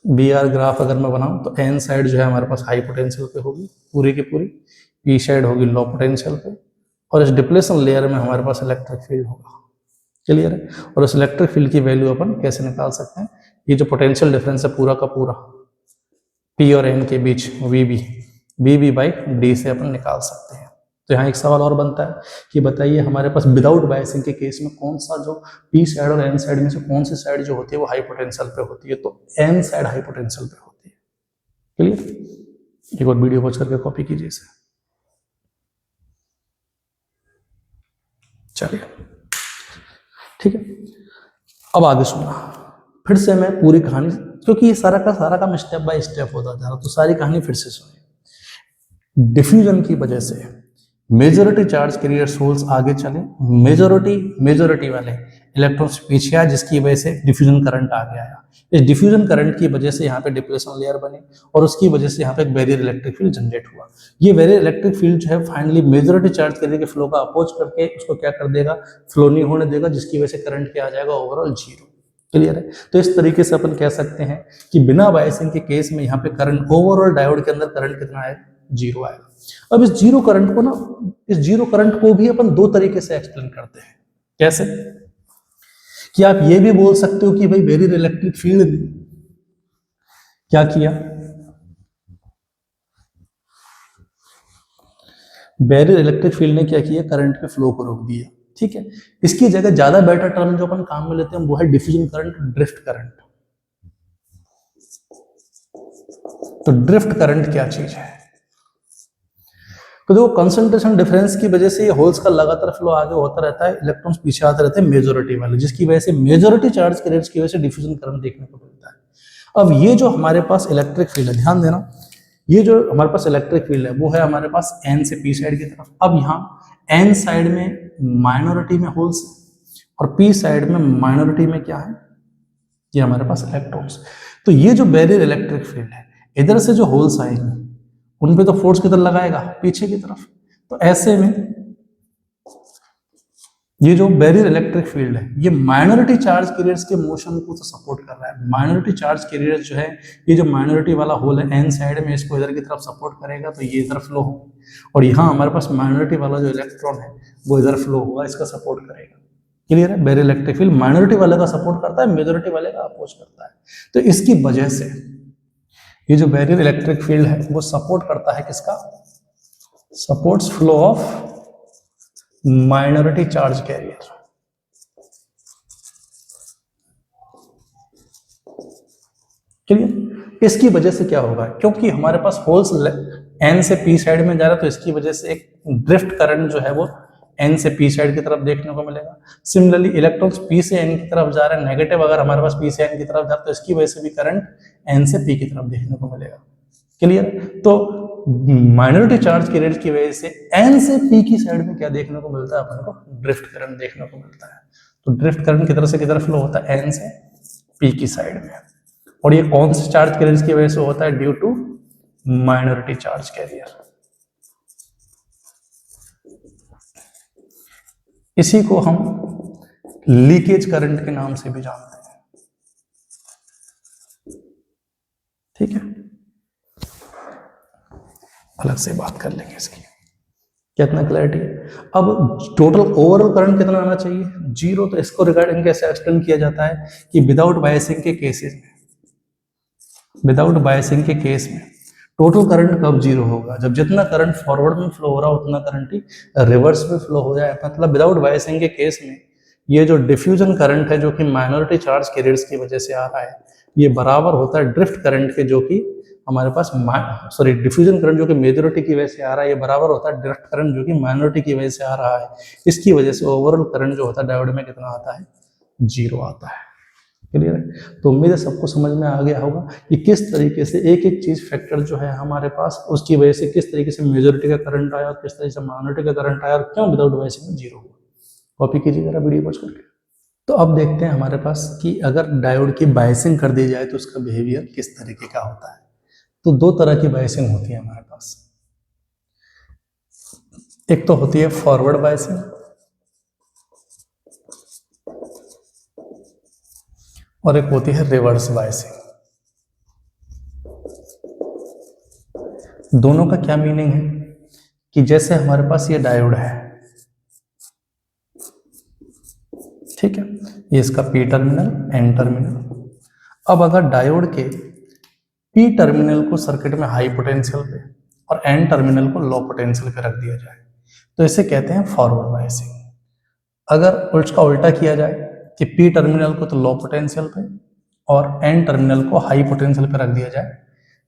Speaker 1: बी आर ग्राफ अगर मैं बनाऊं तो एन साइड जो है हमारे पास हाई पोटेंशियल पे होगी पूरी की पूरी, पी साइड होगी लो पोटेंशियल पे और इस डिप्लेशन लेयर में हमारे पास इलेक्ट्रिक फील्ड होगा। क्लियर है? और इस इलेक्ट्रिक फील्ड की वैल्यू अपन कैसे निकाल सकते हैं? ये जो पोटेंशियल डिफरेंस है पूरा का पूरा पी और एन के बीच वीबी बाई डी से अपन निकाल सकते हैं। तो यहाँ एक सवाल और बनता है कि बताइए हमारे पास विदाउट बायसिंग के केस में कौन सा जो पी साइड और एन साइड में से कौन सी साइड जो होती है वो हाई पोटेंशियल पे होती है? तो एन साइड हाई पोटेंशियल पे होती है। क्लियर? एक और वीडियो वॉच करके कॉपी कीजिए इसे। चलिए ठीक है, अब आगे सुनना फिर से मैं पूरी कहानी, क्योंकि ये सारा का मैं स्टेप बाय स्टेप होता जा रहा, तो सारी कहानी फिर से सुनिए। डिफ्यूजन की वजह से मेजॉरिटी चार्ज कैरियर होल्स आगे चले, मेजॉरिटी वाले इलेक्ट्रॉन्स पीछे आए, जिसकी वजह से डिफ्यूजन करंट आगे आया। इस डिफ्यूजन करंट की वजह से यहाँ पे डिप्लेशन लेयर बनी और उसकी वजह से यहाँ पे एक बैरियर इलेक्ट्रिक फील्ड जनरेट हुआ। ये बैरियर इलेक्ट्रिक फील्ड जो है फाइनली मेजॉरिटी चार्ज कैरियर के फ्लो का अपोज करके उसको क्या कर देगा? फ्लो नहीं होने देगा, जिसकी वजह से करंट क्या आ जाएगा? Overall zero. क्लियर है? तो इस तरीके से अपन कह सकते हैं कि बिना बायसिंग के केस में यहाँ पे करंट ओवरऑल डायोड के अंदर करंट कितना है? जीरो आएगा। अब इस जीरो करंट को ना, इस जीरो करंट को भी अपन दो तरीके से एक्सप्लेन करते हैं। कैसे? कि आप ये भी बोल सकते हो कि भाई बैरियर इलेक्ट्रिक फील्ड ने क्या किया? बैरियर इलेक्ट्रिक फील्ड ने क्या किया? करंट के फ्लो को रोक दिया। ठीक है, इसकी जगह ज्यादा बेटर टर्म जो अपन काम में लेते हैं वो है डिफ्यूजन करंट, ड्रिफ्ट करंट। तो ड्रिफ्ट करंट क्या चीज है? तो देखो कंसंट्रेशन डिफरेंस की वजह से ये होल्स का लगातार फ्लो आगे होता रहता है, इलेक्ट्रॉन्स पीछे आते रहते हैं मेजॉरिटी वाले, जिसकी वजह से मेजॉरिटी चार्ज कैरियर्स की वजह से डिफ्यूजन करंट देखने को मिलता है। अब ये जो हमारे पास इलेक्ट्रिक फील्ड है, ध्यान देना, ये जो हमारे पास इलेक्ट्रिक फील्ड है वो है हमारे पास एन से पी साइड की तरफ। अब यहाँ एन साइड में माइनॉरिटी में होल्स और पी साइड में माइनॉरिटी में क्या है? ये हमारे पास इलेक्ट्रॉन्स। तो ये जो बैरियर इलेक्ट्रिक फील्ड है, इधर से जो होल्स आएंगे उन पे तो फोर्स किधर लगाएगा? पीछे की तरफ। तो ऐसे में ये जो बैरियर इलेक्ट्रिक फील्ड है ये माइनॉरिटी चार्ज कैरियर्स के मोशन को तो सपोर्ट कर रहा है। माइनॉरिटी चार्ज कैरियर्स जो है, ये जो माइनॉरिटी वाला होल है एन साइड में, इसको इधर की तरफ सपोर्ट करेगा तो ये इधर फ्लो हो, और यहाँ हमारे पास माइनॉरिटी वाला जो इलेक्ट्रॉन है वो इधर फ्लो होगा, इसका सपोर्ट करेगा। क्लियर है? बैरियर इलेक्ट्रिक फील्ड माइनॉरिटी वाले का सपोर्ट करता है, मेजॉरिटी वाले का अपोज करता है। तो इसकी वजह से ये जो बैरियर इलेक्ट्रिक फील्ड है वो सपोर्ट करता है किसका? Supports flow of minority charge career. Clear? इसकी वजह से क्या होगा? क्योंकि हमारे पास होल्स एन से पी साइड में जा रहा है, तो इसकी वजह से एक ड्रिफ्ट करंट जो है वो एन से पी साइड की तरफ देखने को मिलेगा। सिमिलरली इलेक्ट्रॉन्स पी से एन की तरफ जा रहे हैं, नेगेटिव अगर हमारे पास पी से एन की तरफ जाता है तो इसकी वजह से भी करंट एन से पी की तरफ देखने को मिलेगा। क्लियर? तो माइनॉरिटी चार्ज कैरियर्स की वजह से एन से पी की साइड में क्या देखने को मिलता है अपन को, ड्रिफ्ट करंट देखने को मिलता है। तो ड्रिफ्ट करंट किधर से किधर फ्लो होता है, एन से पी की साइड में। और ये कौन से चार्ज कैरियर्स की वजह से होता है, due to minority charge carrier. इसी को हम लीकेज करंट के नाम से भी जानते हैं। ठीक है, अलग से बात कर लेंगे इसकी, कितना क्लैरिटी है। अब टोटल ओवरऑल करंट कितना आना चाहिए, 0। तो इसको रिगार्डिंग कैसे एक्सप्लेन किया जाता है कि विदाउट बायसिंग के केसेस में, विदाउट बायसिंग के केस में टोटल करंट कब 0 होगा, जब जितना करंट फॉरवर्ड में फ्लो हो रहा है उतना करंट ही रिवर्स में फ्लो हो जाए। मतलब विदाउट बायसिंग के केस में ये जो डिफ्यूजन करंट है जो कि माइनॉरिटी चार्ज कैरियर्स की वजह से आ रहा है, ये बराबर होता है ड्रिफ्ट करंट के, जो कि हमारे पास डिफ्यूजन करंट जो कि मेजॉरिटी की वजह से आ रहा है, ये बराबर होता है ड्रिफ्ट करंट जो कि माइनॉरिटी की वजह से आ रहा है। इसकी वजह से ओवरऑल करंट जो होता है डायोड में कितना आता है, 0 आता है। क्लियर है? तो उम्मीद है सबको समझ में आ गया होगा कि किस तरीके से एक एक चीज फैक्टर जो है हमारे पास, उसकी वजह से किस तरीके से मेजॉरिटी का करंट आया और किस तरीके से माइनॉरिटी का करंट आया और क्यों विदाउट बायसिंग में 0 हुआ। कॉपी कीजिए जरा वीडियो पॉज करके। तो अब देखते हैं हमारे पास कि अगर डायोड की बायसिंग कर दी जाए तो उसका बिहेवियर किस तरीके का होता है। तो दो तरह की बायसिंग होती है हमारे पास। एक तो होती है फॉरवर्ड बायसिंग और एक होती है रिवर्स बायसिंग। दोनों का क्या मीनिंग है कि जैसे हमारे पास ये डायोड है, ठीक है, ये इसका पी टर्मिनल, एन टर्मिनल। अब अगर डायोड के पी टर्मिनल को सर्किट में हाई पोटेंशियल पे और एन टर्मिनल को लो पोटेंशियल पे रख दिया जाए तो इसे कहते हैं फॉरवर्ड बायसिंग। अगर उसका उल्टा किया जाए कि पी टर्मिनल को तो लो पोटेंशियल पे और एन टर्मिनल को हाई पोटेंशियल पे रख दिया जाए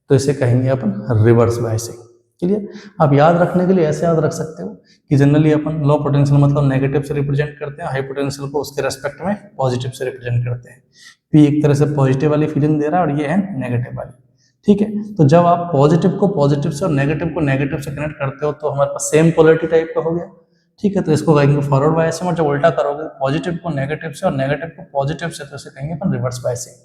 Speaker 1: तो इसे कहेंगे अपन रिवर्स बायसिंग। क्लियर? आप याद रखने के लिए ऐसे याद रख सकते हो कि जनरली अपन लो पोटेंशियल मतलब नेगेटिव से रिप्रेजेंट करते हैं, हाई पोटेंशियल को उसके रेस्पेक्ट में पॉजिटिव से रिप्रेजेंट करते हैं। पी एक तरह से पॉजिटिव वाली फीलिंग दे रहा है और ये है नेगेटिव वाली। ठीक है, तो जब आप पॉजिटिव को पॉजिटिव से और नेगेटिव को नेगेटिव से कनेक्ट करते हो तो हमारे पास सेम पोलैरिटी टाइप का हो गया। ठीक है, तो इसको कहेंगे फॉरवर्ड बायसिंग। और जब उल्टा करोगे पॉजिटिव को नेगेटिव से और नेगेटिव को पॉजिटिव से तो इसे कहेंगे अपन रिवर्स बायसिंग।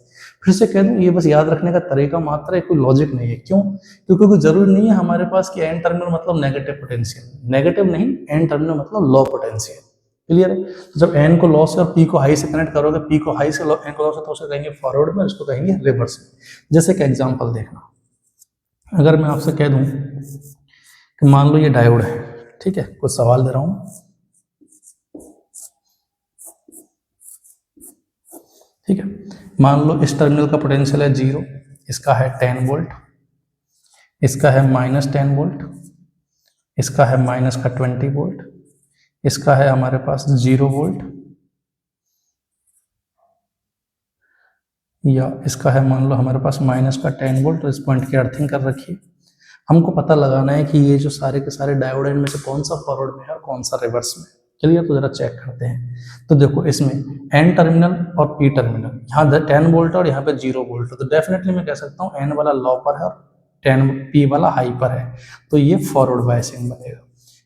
Speaker 1: फिर से कह दूं, ये बस याद रखने का तरीका मात्र है, कोई लॉजिक नहीं है। क्यों? क्योंकि कोई जरूरी नहीं है हमारे पास कि एन टर्मिनल मतलब नेगेटिव पोटेंशियल, नेगेटिव नहीं, एन टर्मिनल मतलब लो पोटेंशियल। क्लियर है? तो जब एन को लॉ से और पी को हाई से कनेक्ट करोगे, पी को हाई से एन को लॉ से, तो उसे कहेंगे फॉरवर्ड में, इसको कहेंगे रिवर्स में। जैसे कि एग्जांपल देखना, अगर मैं आपसे कह दूं कि मान लो ये डायोड है, ठीक है, कुछ सवाल दे रहा हूं, ठीक है, मान लो इस टर्मिनल का पोटेंशियल है 0, इसका है 10 वोल्ट, इसका है -10 वोल्ट, इसका है माइनस का 20 वोल्ट, इसका है हमारे पास 0 वोल्ट, या इसका है मान लो हमारे पास माइनस का 10 वोल्ट। तो इस पॉइंट की अर्थिंग कर रखिए। हमको पता लगाना है कि ये जो सारे के सारे डायोड में से कौन सा फॉरवर्ड में है और कौन सा रिवर्स में। चलिए तो जरा चेक करते हैं। तो देखो इसमें एन टर्मिनल और पी टर्मिनल, यहाँ 10 वोल्ट और यहाँ पे 0 वोल्ट, तो डेफिनेटली मैं कह सकता हूँ एन वाला लो पर है और 10 पी वाला हाई पर है, तो ये फॉरवर्ड बायसिंग बनेगा।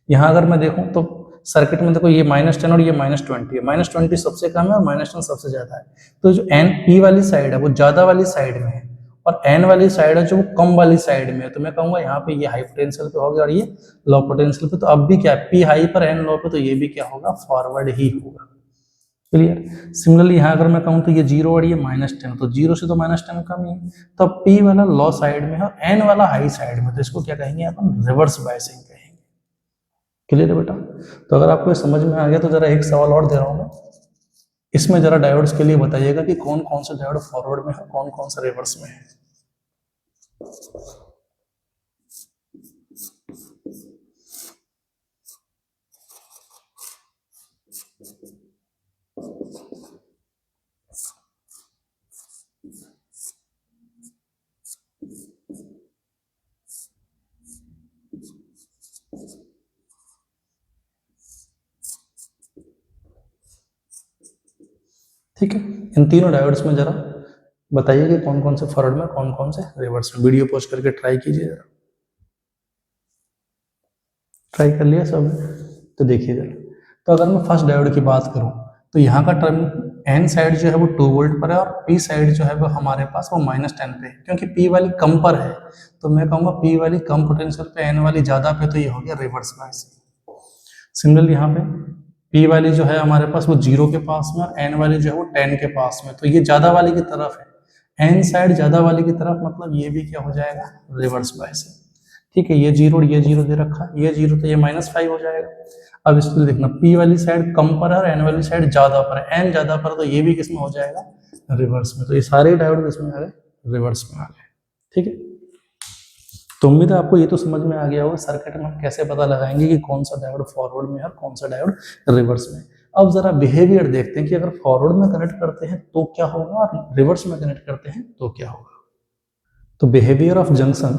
Speaker 1: यहाँ अगर मैं देखूँ तो सर्किट में देखो ये -10 और ये -20 है, -20 सबसे कम है और -10 सबसे ज्यादा है। तो जो एन पी वाली साइड है वो ज्यादा वाली साइड में है और एन वाली साइड है जो वो कम वाली साइड में है। तो मैं कहूंगा यहाँ पे ये हाई पोटेंशियल पे हो गया और ये लो पोटेंशियल पे। तो अब भी क्या है, पी हाई पर एन लो पे, तो ये भी क्या होगा, फॉरवर्ड ही होगा। क्लियर? सिमिलरली यहाँ अगर मैं कहूँ तो ये 0 और ये -10, तो 0 से तो -10 कम ही है, तो पी वाला लो साइड में है और एन वाला हाई साइड में, तो इसको क्या कहेंगे अपन, रिवर्स बायसिंग कहेंगे। क्लियर है बेटा? तो अगर आपको समझ में आ गया तो जरा एक सवाल और दे रहा हूँ मैं, इसमें जरा डायोड्स के लिए बताइएगा कि कौन कौन से डायोड फॉरवर्ड में है, कौन कौन सा रिवर्स में है। ठीक है, इन तीनों डायोड्स में जरा बताइए कि कौन कौन से फॉरवर्ड में, कौन कौन से रिवर्स में। वीडियो पॉज करके ट्राई कीजिए जरा। ट्राई कर लिया सब? तो देखिए जरा, तो अगर मैं फर्स्ट डायोड की बात करूं तो यहाँ का टर्म एन साइड जो है वो 2 वोल्ट पर है और पी साइड जो है वो हमारे पास वो -10 पे है, क्योंकि पी वाली कम पर है तो मैं कहूँगा पी वाली कम पोटेंशियल पे, एन वाली ज़्यादा पे, तो ये हो गया रिवर्स बायसिंग। सिमिलरली यहाँ पे पी वाली जो है हमारे पास वो 0 के पास में और एन वाली जो है वो 10 के पास में, तो ये ज़्यादा वाली की तरफ है, एन साइड ज़्यादा वाली की तरफ, मतलब ये भी क्या हो जाएगा, रिवर्स बायसिंग। ठीक है, ये 0 और ये 0 दे रखा है, ये 0 तो ये -5 हो जाएगा। अब इसको देखना, पी वाली साइड कम पर है और एन वाली साइड ज्यादा पर है, एन ज्यादा पर, तो ये भी किसमें हो जाएगा, रिवर्स में। तो ये सारे डायोड किसमें आ गए, रिवर्स में आ गए। ठीक है, तो उम्मीद है आपको ये तो समझ में आ गया होगा सर्किट में हम कैसे पता लगाएंगे कि कौन सा डायोड फॉरवर्ड में है और कौन सा डायोड रिवर्स में। अब जरा बिहेवियर देखते हैं कि अगर फॉरवर्ड में कनेक्ट करते हैं तो क्या होगा और रिवर्स में कनेक्ट करते हैं तो क्या होगा। तो behaviour of junction,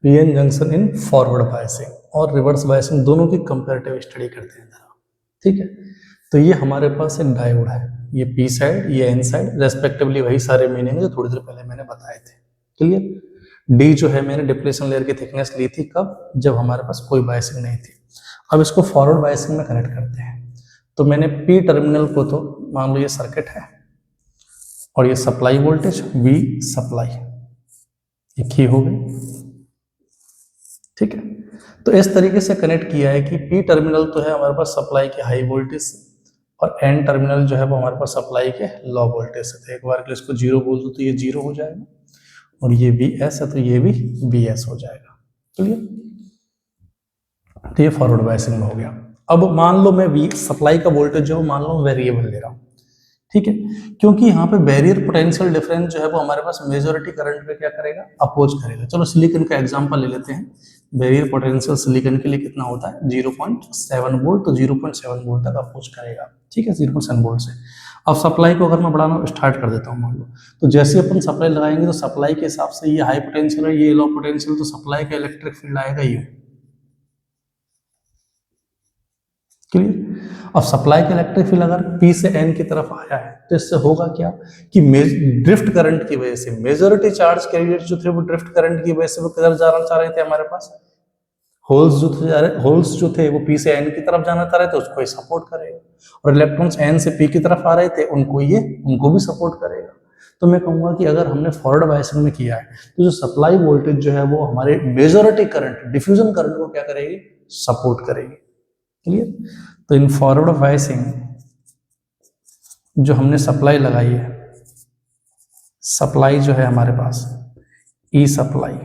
Speaker 1: PN junction in forward biasing और रिवर्स बायसिंग दोनों की कंपैरेटिव स्टडी करते हैं जरा। ठीक है, तो ये हमारे पास एक डायोड है, ये पी साइड ये एन साइड रेस्पेक्टिवली वही सारे मीनिंग जो थोड़ी देर पहले मैंने बताए थे। क्लियर? डी जो है मैंने डिप्लेशन लेयर की थिकनेस ली थी कब, जब हमारे पास कोई बायसिंग नहीं थी। अब इसको फॉरवर्ड बायसिंग में कनेक्ट करते हैं, तो मैंने पी टर्मिनल को, तो मान लो ये सर्किट है और ये सप्लाई वोल्टेज वी सप्लाई एक ही हो गई। ठीक है, तो इस तरीके से कनेक्ट किया है कि पी टर्मिनल तो है हमारे पास सप्लाई के हाई वोल्टेज और एन टर्मिनल जो है वो हमारे पास सप्लाई के लो वोल्टेज से। तो एक बार के इसको 0 बोल दो तो ये 0 हो जाएगा और ये बी एस है तो ये भी बी एस हो जाएगा। क्लियर? तो ये फॉरवर्ड बायसिंग में हो गया। अब मान लो मैं वी सप्लाई का वोल्टेज जो मान लो वेरिएबल ले रहा हूँ। ठीक है, क्योंकि यहाँ पे बैरियर पोटेंशियल डिफरेंस जो है वो हमारे पास मेजॉरिटी करंट पे क्या करेगा, अपोज करेगा। चलो सिलिकॉन का एग्जांपल ले लेते हैं। बैरियर पोटेंशियल सिलिकॉन के लिए कितना होता है, 0.7 वोल्ट, तो 0.7 वोल्ट तक अपोज करेगा। ठीक है, 0.7 वोल्ट से। अब सप्लाई को अगर मैं बढ़ाना स्टार्ट कर देता हूँ मान लो, तो जैसे अपन सप्लाई लगाएंगे तो सप्लाई के हिसाब से ये हाई पोटेंशियल है, ये लो पोटेंशियल, तो सप्लाई का इलेक्ट्रिक फील्ड आएगा यू। क्लियर? अब सप्लाई का इलेक्ट्रिक फील्ड अगर पी से एन की तरफ आया है तो इससे होगा क्या कि ड्रिफ्ट करंट की वजह से मेजॉरिटी चार्ज कैरियर जो थे वो ड्रिफ्ट करंट की वजह से वो किधर जाना चाह रहे थे, हमारे पास होल्स जो थे वो पी से एन की तरफ जाना चाह रहे थे, उसको ये सपोर्ट करेगा, और इलेक्ट्रॉन्स एन से पी की तरफ आ रहे थे उनको भी सपोर्ट करेगा। तो मैं कहूंगा कि अगर हमने फॉरवर्ड बायसिंग में किया है तो जो सप्लाई वोल्टेज जो है वो हमारे मेजॉरिटी करंट डिफ्यूजन करंट को क्या करेगी, सपोर्ट करेगी। क्लियर? तो इन फॉरवर्ड बायसिंग जो हमने सप्लाई लगाई है, सप्लाई जो है हमारे पास ई सप्लाई,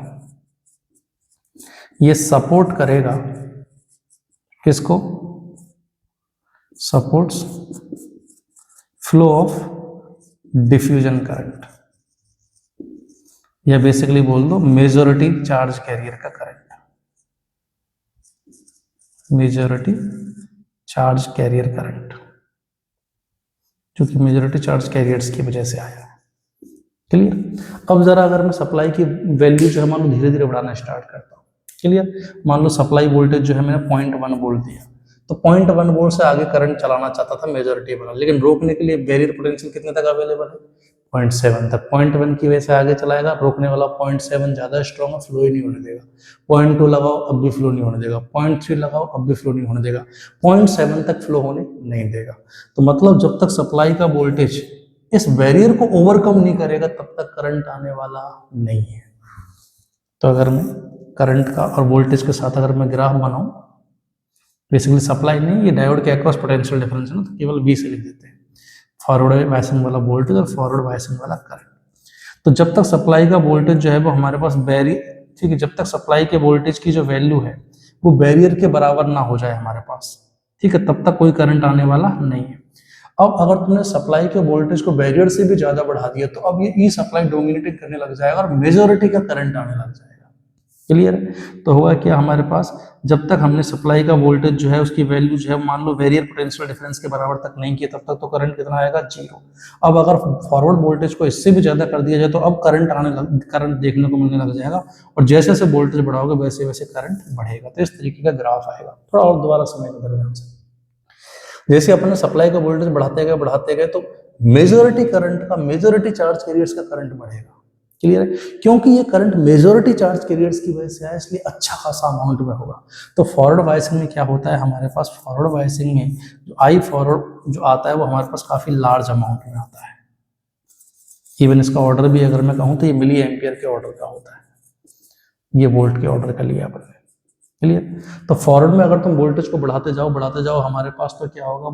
Speaker 1: ये सपोर्ट करेगा किसको, supports flow of diffusion current, या बेसिकली बोल दो मेजॉरिटी चार्ज कैरियर का current, majority charge career current, जो कि मेजॉरिटी चार्ज कैरियर्स की वजह से आया है। क्लियर? अब जरा अगर मैं सप्लाई की वैल्यू जो है मान लो धीरे धीरे बढ़ाना स्टार्ट करता हूँ। क्लियर? मान लो सप्लाई वोल्टेज जो है मैंने 0.1 वोल्ट दिया, तो 0.1 वोल्ट से आगे करंट चलाना चाहता था मेजॉरिटी वाला, लेकिन रोकने के लिए बैरियर पोटेंशियल कितने तक अवेलेबल है, 0.7 तक। 0.1 की वजह से आगे चलाएगा, रोकने वाला 0.7 ज्यादा स्ट्रॉन्ग है, फ्लो ही नहीं होने देगा। 0.2 लगाओ अब भी फ्लो नहीं होने देगा, 0.3 लगाओ अब भी फ्लो नहीं होने देगा, 0.7 तक फ्लो होने नहीं देगा। तो मतलब जब तक सप्लाई का वोल्टेज इस बैरियर को ओवरकम नहीं करेगा तब तक करंट आने वाला नहीं है। तो अगर मैं करंट का और वोल्टेज के साथ अगर मैं ग्राफ बनाऊं, बेसिकली सप्लाई नहीं, ये डायोड के अक्रॉस पोटेंशियल डिफरेंस है ना, तो केवल V से लिख देते हैं, फॉरवर्ड बायसिंग वाला वोल्टेज और फॉरवर्ड बायसिंग वाला करंट। तो जब तक सप्लाई का वोल्टेज जो है वो हमारे पास ठीक है, जब तक सप्लाई के वोल्टेज की जो वैल्यू है वो बैरियर के बराबर ना हो जाए हमारे पास, ठीक है, तब तक कोई करंट आने वाला नहीं है। अब अगर तुमने सप्लाई के वोल्टेज को बैरियर से भी ज्यादा बढ़ा दिया तो अब ये ई सप्लाई डोमिनेटिंग करने लग जाएगा और मेजॉरिटी का करंट आने लग जाएगा। क्लियर? तो होगा क्या हमारे पास, जब तक हमने सप्लाई का वोल्टेज जो है उसकी वैल्यू जो है मान लो बैरियर पोटेंशियल डिफरेंस के बराबर तक नहीं किया, तब तक तो करंट कितना आएगा, 0। अब अगर फॉरवर्ड वोल्टेज को इससे भी ज्यादा कर दिया जाए तो अब करंट देखने को मिलने लग जाएगा, और जैसे जैसे वोल्टेज बढ़ाओगे वैसे वैसे करंट बढ़ेगा। तो इस तरीके का ग्राफ आएगा। थोड़ा और दोबारा समय का ध्यान से, जैसे अपने सप्लाई का वोल्टेज बढ़ाते गए तो मेजॉरिटी करंट का, मेजॉरिटी चार्ज कैरियर्स का करंट बढ़ेगा। क्लियर है, क्योंकि ये करंट मेजॉरिटी चार्ज कैरियर्स की वजह से आया, इसलिए अच्छा खासा अमाउंट में होगा। तो फॉरवर्ड बायसिंग में क्या होता है हमारे पास, फॉरवर्ड बायसिंग में जो आई फॉरवर्ड जो आता है वो हमारे पास काफी लार्ज अमाउंट में आता है। इवन इसका ऑर्डर भी अगर मैं कहूँ तो ये मिली एम्पियर के ऑर्डर का होता है, ये वोल्ट के ऑर्डर का लिया अपन ने। क्लियर, तो फॉरवर्ड में अगर तुम वोल्टेज को बढ़ाते जाओ हमारे पास तो क्या होगा,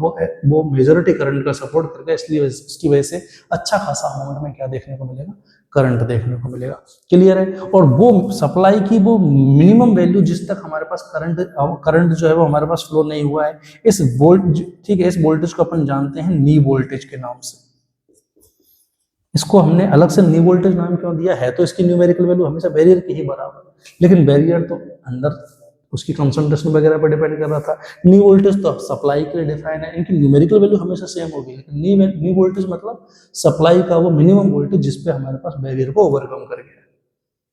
Speaker 1: वो मेजॉरिटी करंट का सपोर्ट करके, इसलिए इसकी वजह से अच्छा खासा अमाउंट में क्या देखने को मिलेगा, करंट देखने को मिलेगा। क्लियर है, और वो सप्लाई की वो मिनिमम वैल्यू जिस तक हमारे पास करंट जो है वो हमारे पास फ्लो नहीं हुआ है, इस वोल्ट, ठीक है, इस वोल्टेज को अपन जानते हैं नी वोल्टेज के नाम से। इसको हमने अलग से नी वोल्टेज नाम क्यों दिया है, तो इसकी न्यूमेरिकल वैल्यू हमेशा बैरियर की ही बराबर, लेकिन बैरियर तो अंदर उसकी कंसंट्रेशन वगैरह पर डिपेंड कर रहा था। नी वोल्टेज तो सप्लाई के लिए डिफाइन है, इनकी न्यूमेरिकल वैल्यू हमेशा सेम होगी, लेकिन नी वोल्टेज मतलब सप्लाई का वो मिनिमम वोल्टेज जिसपे हमारे पास बैरियर को ओवरकम कर गया।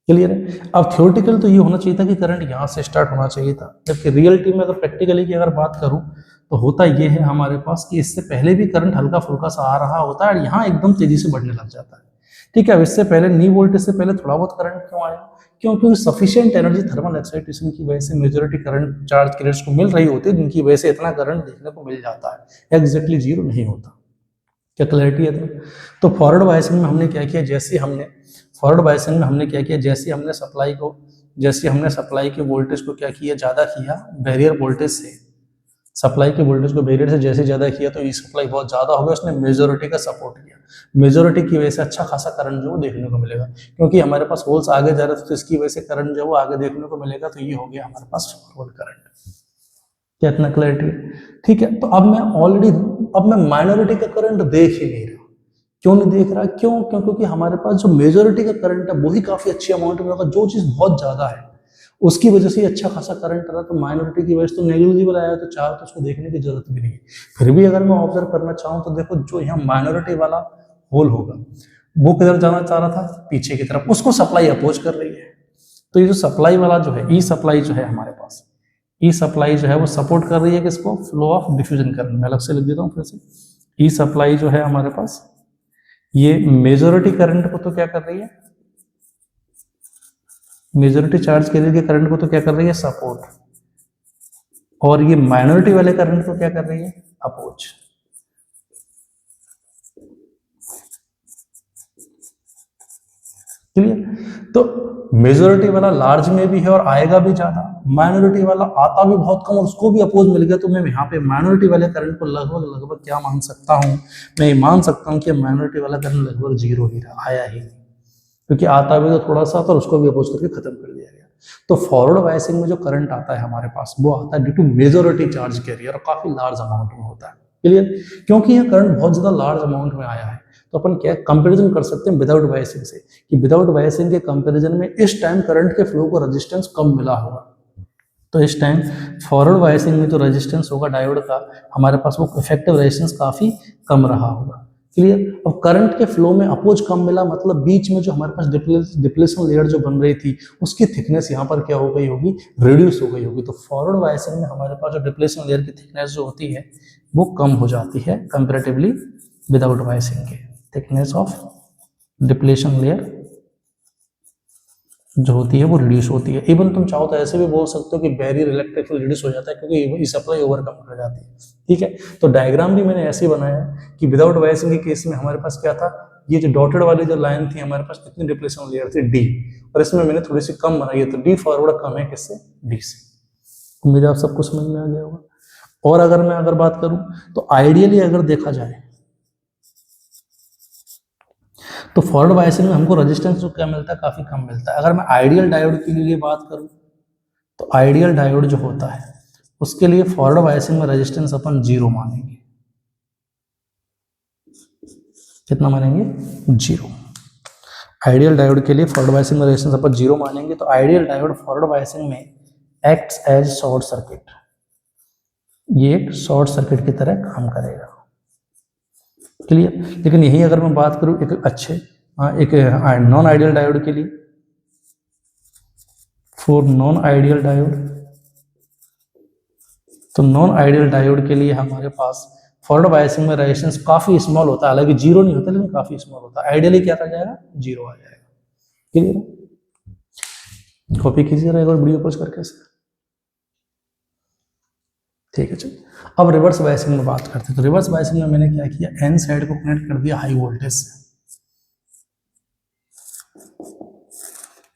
Speaker 1: क्लियर है, अब थ्योरेटिकल तो ये होना चाहिए था कि करंट यहाँ से स्टार्ट होना चाहिए था, जबकि रियलिटी में अगर प्रैक्टिकली की अगर बात करूँ तो होता ये है हमारे पास कि इससे पहले भी करंट हल्का फुल्का सा आ रहा होता है और यहाँ एकदम तेजी से बढ़ने लग जाता है। ठीक है, अब इससे पहले नी वोल्टेज से पहले थोड़ा बहुत करंट क्यों आया, क्योंकि सफिशिएंट एनर्जी थर्मल एक्साइटेशन की वजह से मेजॉरिटी करंट चार्ज कैरियर्स को मिल रही होती है, जिनकी वजह से इतना करंट देखने को मिल जाता है, एग्जैक्टली जीरो नहीं होता। क्या क्लैरिटी है? तो फॉरवर्ड बायसिंग में हमने क्या किया, जैसे हमने सप्लाई के वोल्टेज को क्या किया, ज्यादा किया बैरियर वोल्टेज से, सप्लाई के वोल्टेज को बैरियर से जैसे ज्यादा किया तो ई सप्लाई बहुत ज्यादा हो गया, उसने मेजॉरिटी का सपोर्ट किया, मेजॉरिटी की वजह से अच्छा खासा करंट जो देखने को मिलेगा, क्योंकि हमारे पास होल्स आगे जा रहे थे तो इसकी वजह से करंट जो आगे देखने को मिलेगा, तो ये हो गया हमारे पास फॉरवर्ड करंट। क्या इतना क्लैरिटी? ठीक है, तो अब मैं माइनॉरिटी का करंट देख ही नहीं रहा। क्यों नहीं देख रहा? क्योंकि हमारे पास जो मेजॉरिटी का करंट है वही काफी अच्छी अमाउंट में होगा, जो चीज बहुत ज्यादा है उसकी वजह से अच्छा खासा करंट आ रहा, तो माइनॉरिटी की वजह से तो नेग्लिजिबल आया, तो चाहे तो उसको देखने की जरूरत भी नहीं है। फिर भी अगर मैं ऑब्जर्व करना चाहूँ तो देखो, जो यहाँ माइनॉरिटी वाला होल होगा वो किधर जाना चाह रहा था, पीछे की तरफ, उसको सप्लाई अपोज कर रही है। तो ये जो सप्लाई वाला जो है, ई सप्लाई जो है हमारे पास, ई सप्लाई जो है वो सपोर्ट कर रही है किसको, फ्लो ऑफ डिफ्यूजन करंट। मैं अलग से लिख देता हूँ फिर से, ई सप्लाई जो है हमारे पास ये मेजॉरिटी करंट को तो क्या कर रही है, मेजॉरिटी चार्ज कैरियर के करंट को तो क्या कर रही है, सपोर्ट, और ये माइनॉरिटी वाले करंट को क्या कर रही है, अपोज। क्लियर, तो मेजॉरिटी वाला लार्ज में भी है और आएगा भी ज्यादा, माइनॉरिटी वाला आता भी बहुत कम और उसको भी अपोज मिल गया, तो मैं यहाँ पे माइनॉरिटी वाले करंट को लगभग क्या मान सकता हूँ, मैं ये मान सकता हूँ कि माइनॉरिटी वाला करंट लगभग जीरो ही रहा, आया ही नहीं, क्योंकि आता भी तो थोड़ा सा था और उसको भी अपोज करके खत्म कर दिया गया। तो फॉरवर्ड बायसिंग में जो करंट आता है हमारे पास वो आता है due to majority charge carrier, और काफी लार्ज अमाउंट में होता है। क्लियर, क्योंकि यह करंट बहुत ज्यादा लार्ज अमाउंट में आया है, तो अपन क्या कंपैरिजन कर सकते हैं विदाउट बायसिंग से, कि विदाउट बायसिंग के कंपैरिजन में इस टाइम करंट के फ्लो को रेजिस्टेंस कम मिला होगा, तो इस टाइम फॉरवर्ड बायसिंग में जो रेजिस्टेंस होगा डायोड का, हमारे पास वो इफेक्टिव रेजिस्टेंस काफी कम रहा होगा। क्लियर, अब करंट के फ्लो में अपोज कम मिला, मतलब बीच में जो हमारे पास डिप्लेशन लेयर जो बन रही थी उसकी थिकनेस यहाँ पर क्या हो गई होगी, रिड्यूस हो गई होगी। तो फॉरवर्ड बायसिंग में हमारे पास जो डिप्लेशन लेयर की थिकनेस जो होती है वो कम हो जाती है कंपेरेटिवली विदाउट बायसिंग के। थिकनेस ऑफ डिप्लेशन लेयर जो होती है वो रिड्यूस होती है। इवन तुम चाहो तो ऐसे भी बोल सकते हो कि बैरियर इलेक्ट्रिक फील्ड रिड्यूस हो जाता है, क्योंकि सप्लाई ओवरकम हो जाती है। ठीक है, तो डायग्राम भी मैंने ऐसे ही बनाया कि विदाउट बायसिंग के केस में हमारे पास क्या था, ये जो डॉटेड वाली जो लाइन थी हमारे पास कितनी डिप्लेशन लेयर थी, डी, और इसमें मैंने थोड़ी सी कम बनाई है, तो डी फॉरवर्ड कम है किससे, डी से। उम्मीद आप सबको समझ में आ गया होगा। और अगर मैं बात करूं तो आइडियली अगर देखा जाए तो फॉरवर्ड बायसिंग में हमको रेजिस्टेंस जो क्या मिलता है, काफी कम मिलता है। अगर मैं आइडियल डायोड के लिए बात करूं तो आइडियल डायोड जो होता है उसके लिए फॉरवर्ड बायसिंग में रेजिस्टेंस अपन जीरो मानेंगे। कितना मानेंगे, जीरो। आइडियल डायोड के लिए फॉरवर्ड बायसिंग में रेजिस्टेंस अपन जीरो मानेंगे। तो आइडियल डायोड फॉरवर्ड बायसिंग में एक्ट्स एज शॉर्ट सर्किट, ये एक शॉर्ट सर्किट की तरह काम करेगा। क्लियर, लेकिन यही अगर मैं बात करूं एक नॉन आइडियल डायोड के लिए, फॉर नॉन आइडियल डायोड, तो नॉन आइडियल डायोड के लिए हमारे पास फॉरवर्ड बायसिंग में रेजिस्टेंस काफी स्मॉल होता है, हालांकि जीरो नहीं होता लेकिन काफी स्मॉल होता है। आइडियली क्या आ जाएगा, जीरो आ जाएगा। क्लियर? कॉपी कीजिए एक और वीडियो पोस्ट करके से। ठीक है चलिए, अब रिवर्स बायसिंग में बात करते हैं। तो रिवर्स बायसिंग में मैंने क्या किया, एन साइड को कनेक्ट कर दिया हाई वोल्टेज से।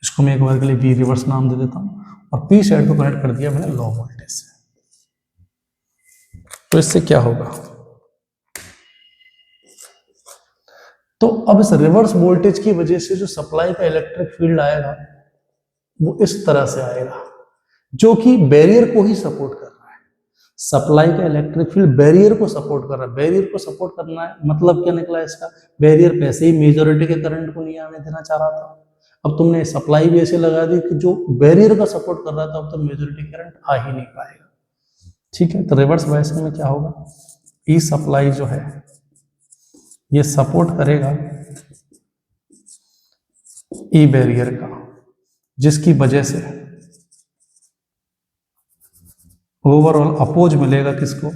Speaker 1: इसको मैं एक बार के लिए वी रिवर्स नाम दे देता हूं, और पी साइड को कनेक्ट कर दिया मैंने लो वोल्टेज से। तो इससे क्या होगा, तो अब इस रिवर्स वोल्टेज की वजह से जो सप्लाई का इलेक्ट्रिक फील्ड आएगा वो इस तरह से आएगा, जो कि बैरियर को ही सपोर्ट कर रहा है। सप्लाई का इलेक्ट्रिक फील्ड बैरियर को सपोर्ट कर रहा है। बैरियर को सपोर्ट करना है मतलब क्या निकला इसका, बैरियर पैसे ही मेजॉरिटी के करंट को नहीं आने देना चाह रहा था। अब तुमने सप्लाई भी ऐसे लगा दी कि जो बैरियर का सपोर्ट कर रहा था अब तो मेजॉरिटी करंट आ ही नहीं पाएगा। ठीक है, तो रिवर्स बायसिंग में क्या होगा, ई सप्लाई जो है ये सपोर्ट करेगा ई बैरियर का, जिसकी वजह से ओवरऑल अपोज मिलेगा किसको,